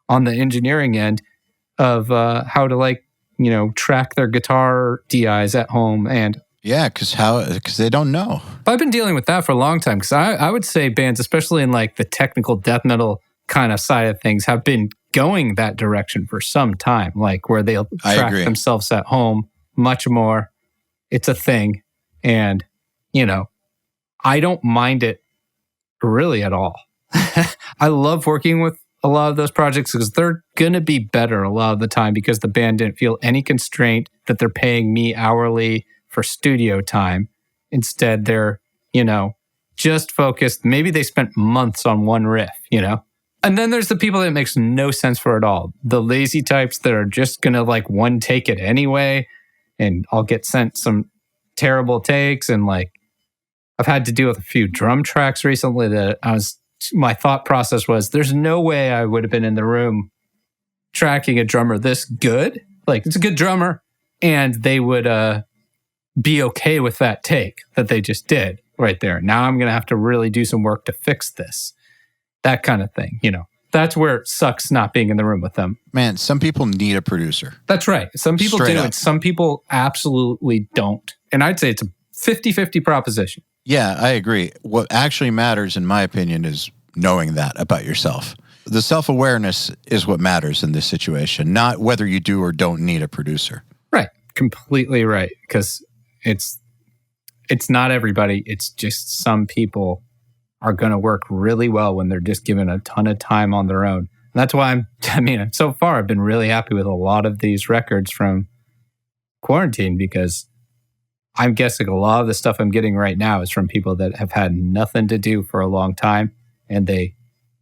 on the engineering end of how to track their guitar DIs at home. And yeah, because they don't know. But I've been dealing with that for a long time, because I would say bands, especially in like the technical death metal kind of side of things, have been going that direction for some time, like where they'll track themselves at home much more. It's a thing. And, I don't mind it really at all. I love working with a lot of those projects because they're going to be better a lot of the time because the band didn't feel any constraint that they're paying me hourly for studio time. Instead, they're, just focused. Maybe they spent months on one riff, And then there's the people that it makes no sense for at all. The lazy types that are just going to like one take it anyway. And I'll get sent some terrible takes. And like, I've had to deal with a few drum tracks recently that my thought process was, there's no way I would have been in the room tracking a drummer this good. Like, it's a good drummer. And they would be okay with that take that they just did right there. Now I'm going to have to really do some work to fix this. That kind of thing, That's where it sucks not being in the room with them. Man, some people need a producer. That's right. Some people do, and some people absolutely don't. And I'd say it's a 50-50 proposition. Yeah, I agree. What actually matters, in my opinion, is knowing that about yourself. The self-awareness is what matters in this situation, not whether you do or don't need a producer. Right. Completely right. Because it's not everybody. It's just some people are going to work really well when they're just given a ton of time on their own. And that's why so far I've been really happy with a lot of these records from quarantine, because I'm guessing a lot of the stuff I'm getting right now is from people that have had nothing to do for a long time, and they've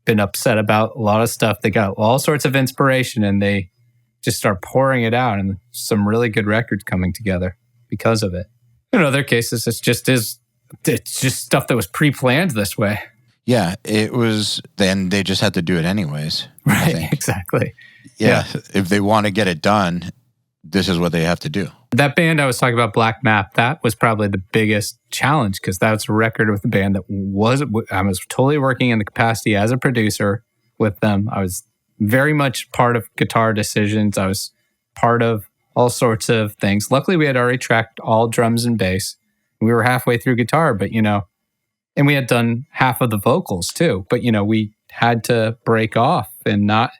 been upset about a lot of stuff. They got all sorts of inspiration and they just start pouring it out, and some really good records coming together because of it. In other cases, it's just stuff that was pre-planned this way. Yeah, it was. Then they just had to do it anyways. Right, exactly. Yeah, if they want to get it done, this is what they have to do. That band I was talking about, Black Map, that was probably the biggest challenge, because that's a record with a band that I was totally working in the capacity as a producer with them. I was very much part of guitar decisions. I was part of all sorts of things. Luckily, we had already tracked all drums and bass. We were halfway through guitar, but, and we had done half of the vocals too. But, we had to break off and not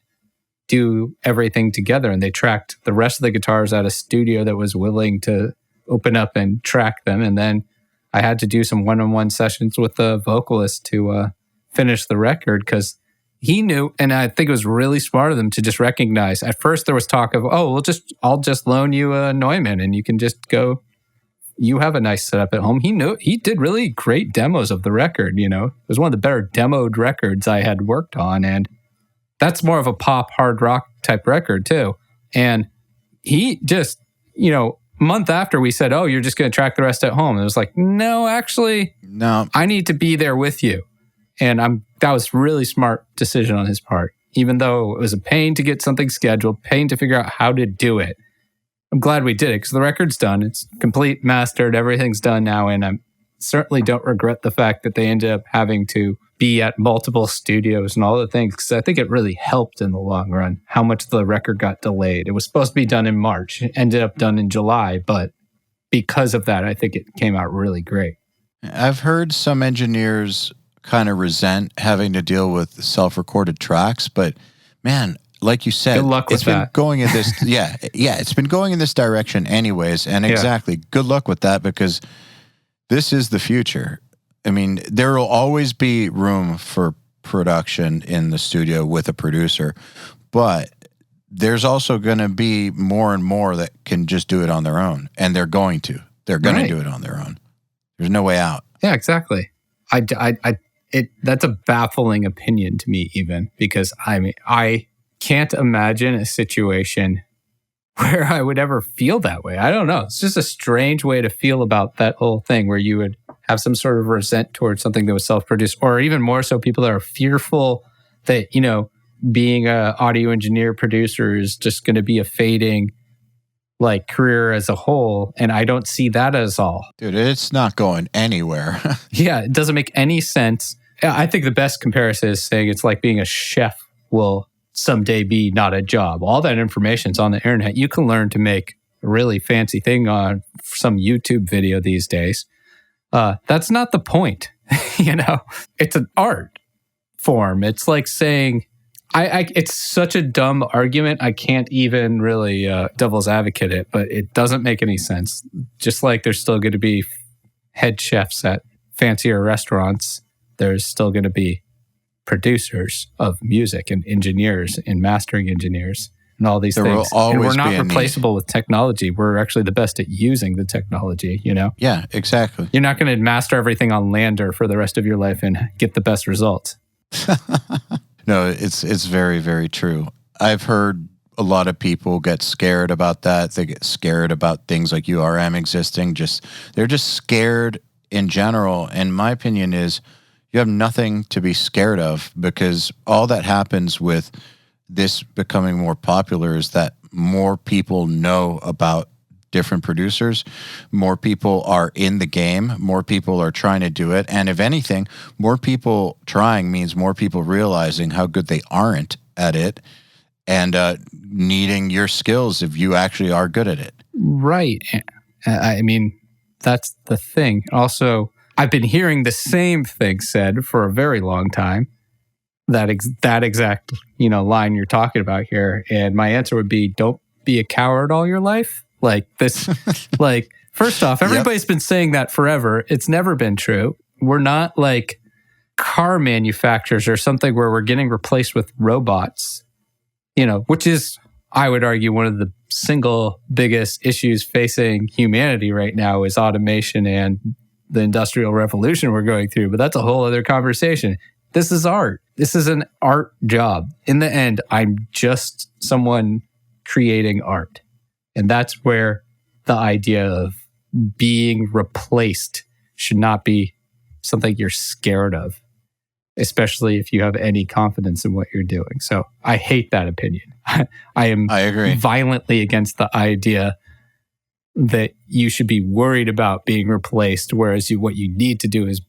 do everything together. And they tracked the rest of the guitars at a studio that was willing to open up and track them. And then I had to do some one-on-one sessions with the vocalist to finish the record, because he knew, and I think it was really smart of them to just recognize. At first there was talk of, I'll just loan you a Neumann and you can just go, you have a nice setup at home. He knew, he did really great demos of the record, It was one of the better demoed records I had worked on, and that's more of a pop hard rock type record too. And he just, month after we said, oh, you're just going to track the rest at home. And it was like, no, actually, No. I need to be there with you. And that was really smart decision on his part. Even though it was a pain to get something scheduled, pain to figure out how to do it. I'm glad we did it because the record's done. It's complete, mastered, everything's done now. And I certainly don't regret the fact that they ended up having to be at multiple studios and all the things, because I think it really helped in the long run how much the record got delayed. It was supposed to be done in March, ended up done in July, but because of that, I think it came out really great. I've heard some engineers kind of resent having to deal with self-recorded tracks, but man, like you said, good luck with it's been that. going in this, it's been going in this direction anyways. And exactly, good luck with that, because this is the future. I mean, there will always be room for production in the studio with a producer, but there's also going to be more and more that can just do it on their own, and they're going to do it on their own. There's no way out. Yeah, exactly. That's a baffling opinion to me, even, because I can't imagine a situation where I would ever feel that way. I don't know. It's just a strange way to feel about that whole thing, where you would have some sort of resent towards something that was self-produced, or even more so, people that are fearful that, being an audio engineer producer is just going to be a fading career as a whole. And I don't see that as all. Dude, it's not going anywhere. Yeah, it doesn't make any sense. I think the best comparison is saying it's like being a chef will someday be not a job. All that information's on the internet. You can learn to make a really fancy thing on some YouTube video these days. That's not the point. It's an art form. It's like saying, it's such a dumb argument. I can't even really devil's advocate it, but it doesn't make any sense. Just like there's still going to be head chefs at fancier restaurants, there's still going to be producers of music and engineers and mastering engineers and all these there things. Will always and we're not be a replaceable with technology. We're actually the best at using the technology, Yeah, exactly. You're not going to master everything on Lander for the rest of your life and get the best results. No, it's very, very true. I've heard a lot of people get scared about that. They get scared about things like URM existing. They're just scared in general. And my opinion is you have nothing to be scared of, because all that happens with this becoming more popular is that more people know about different producers, more people are in the game, more people are trying to do it. And if anything, more people trying means more people realizing how good they aren't at it and needing your skills if you actually are good at it. Right. I mean, that's the thing. Also, I've been hearing the same thing said for a very long time. That exact line you're talking about here, and my answer would be: don't be a coward all your life. First off, everybody's been saying that forever. It's never been true. We're not like car manufacturers or something where we're getting replaced with robots. Which is, I would argue, one of the single biggest issues facing humanity right now is automation and the industrial revolution we're going through. But that's a whole other conversation. This is art. This is an art job. In the end, I'm just someone creating art. And that's where the idea of being replaced should not be something you're scared of, especially if you have any confidence in what you're doing. So I hate that opinion. I agree. Violently against the idea that you should be worried about being replaced, whereas what you need to do is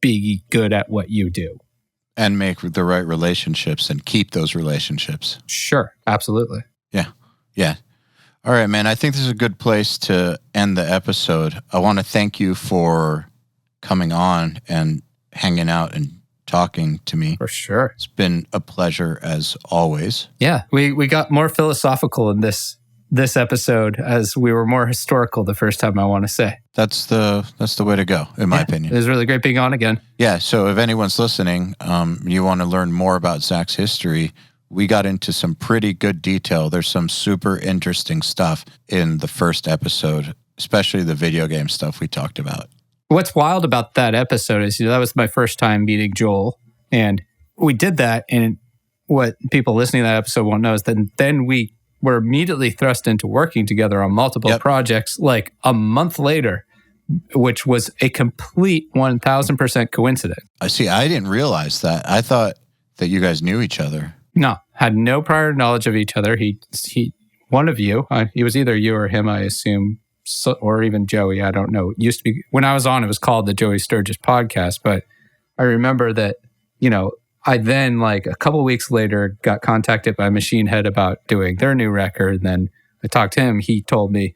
be good at what you do. And make the right relationships and keep those relationships. Sure, absolutely. Yeah. All right, man. I think this is a good place to end the episode. I want to thank you for coming on and hanging out and talking to me. For sure. It's been a pleasure as always. Yeah, we got more philosophical in this episode as we were more historical the first time, I want to say. That's the way to go, in my opinion. It was really great being on again. Yeah, so if anyone's listening, you want to learn more about Zack's history, we got into some pretty good detail. There's some super interesting stuff in the first episode, especially the video game stuff we talked about. What's wild about that episode is, that was my first time meeting Joel, and we did that, and what people listening to that episode won't know is that then we were immediately thrust into working together on multiple projects like a month later, which was a complete 1,000% coincidence. I see. I didn't realize that. I thought that you guys knew each other. No, had no prior knowledge of each other. He one of you, he was either you or him, I assume, or even Joey. I don't know. It used to be, when I was on, it was called the Joey Sturgis podcast. But I remember that, I then, like a couple weeks later, got contacted by Machine Head about doing their new record. And then I talked to him. He told me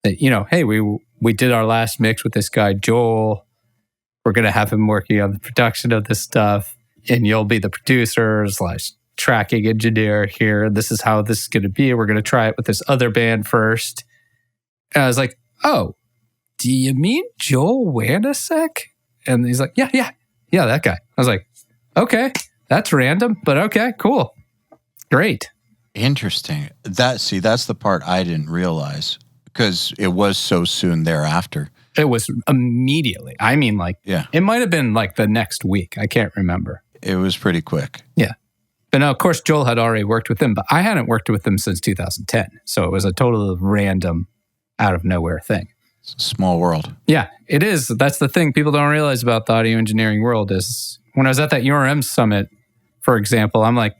that, hey, we did our last mix with this guy, Joel. We're going to have him working on the production of this stuff. And you'll be the producer / tracking engineer here. This is how this is going to be. We're going to try it with this other band first. And I was like, oh, do you mean Joel Wanasek? And he's like, yeah, that guy. I was like, okay, that's random, but okay, cool. Great. Interesting. That's the part I didn't realize because it was so soon thereafter. It was immediately. I mean, it might have been like the next week. I can't remember. It was pretty quick. Yeah. But now, of course, Joel had already worked with them, but I hadn't worked with them since 2010. So it was a total random, out of nowhere thing. It's a small world. Yeah, it is. That's the thing people don't realize about the audio engineering world is when I was at that URM summit, for example, I'm like,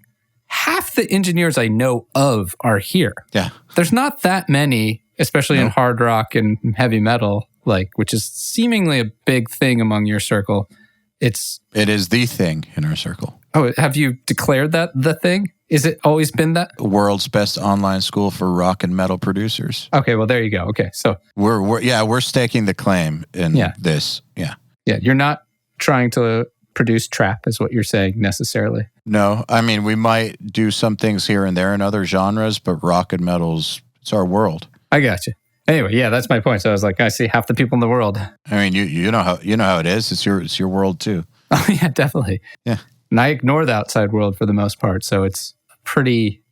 half the engineers I know of are here. Yeah. There's not that many, especially in hard rock and heavy metal, which is seemingly a big thing among your circle. It is the thing in our circle. Oh, have you declared that the thing? Is it always been that? World's best online school for rock and metal producers. Okay, well, there you go. Okay, so we're staking the claim in this. Yeah. Yeah, you're not trying to produce trap is what you're saying necessarily. No, I mean, we might do some things here and there in other genres, but rock and metal's, it's our world. I got you. Anyway, yeah, that's my point. So I was like, I see half the people in the world. I mean, you know how it is. It's your world too. Oh yeah, definitely. Yeah. And I ignore the outside world for the most part. So it's a pretty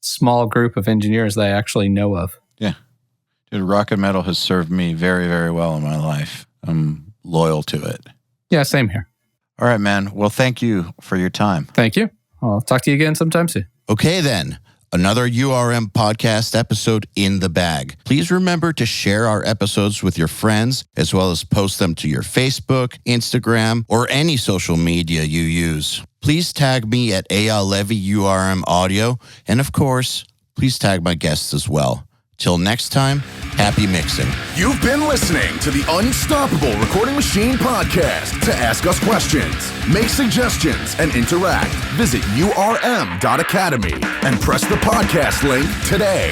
small group of engineers that I actually know of. Yeah. Dude, rock and metal has served me very, very well in my life. I'm loyal to it. Yeah, same here. All right, man. Well, thank you for your time. Thank you. I'll talk to you again sometime soon. Okay, then. Another URM podcast episode in the bag. Please remember to share our episodes with your friends, as well as post them to your Facebook, Instagram, or any social media you use. Please tag me at EYAL Levy URM Audio, and of course, please tag my guests as well. Till next time, happy mixing. You've been listening to the Unstoppable Recording Machine podcast. To ask us questions, make suggestions, and interact, visit urm.academy and press the podcast link today.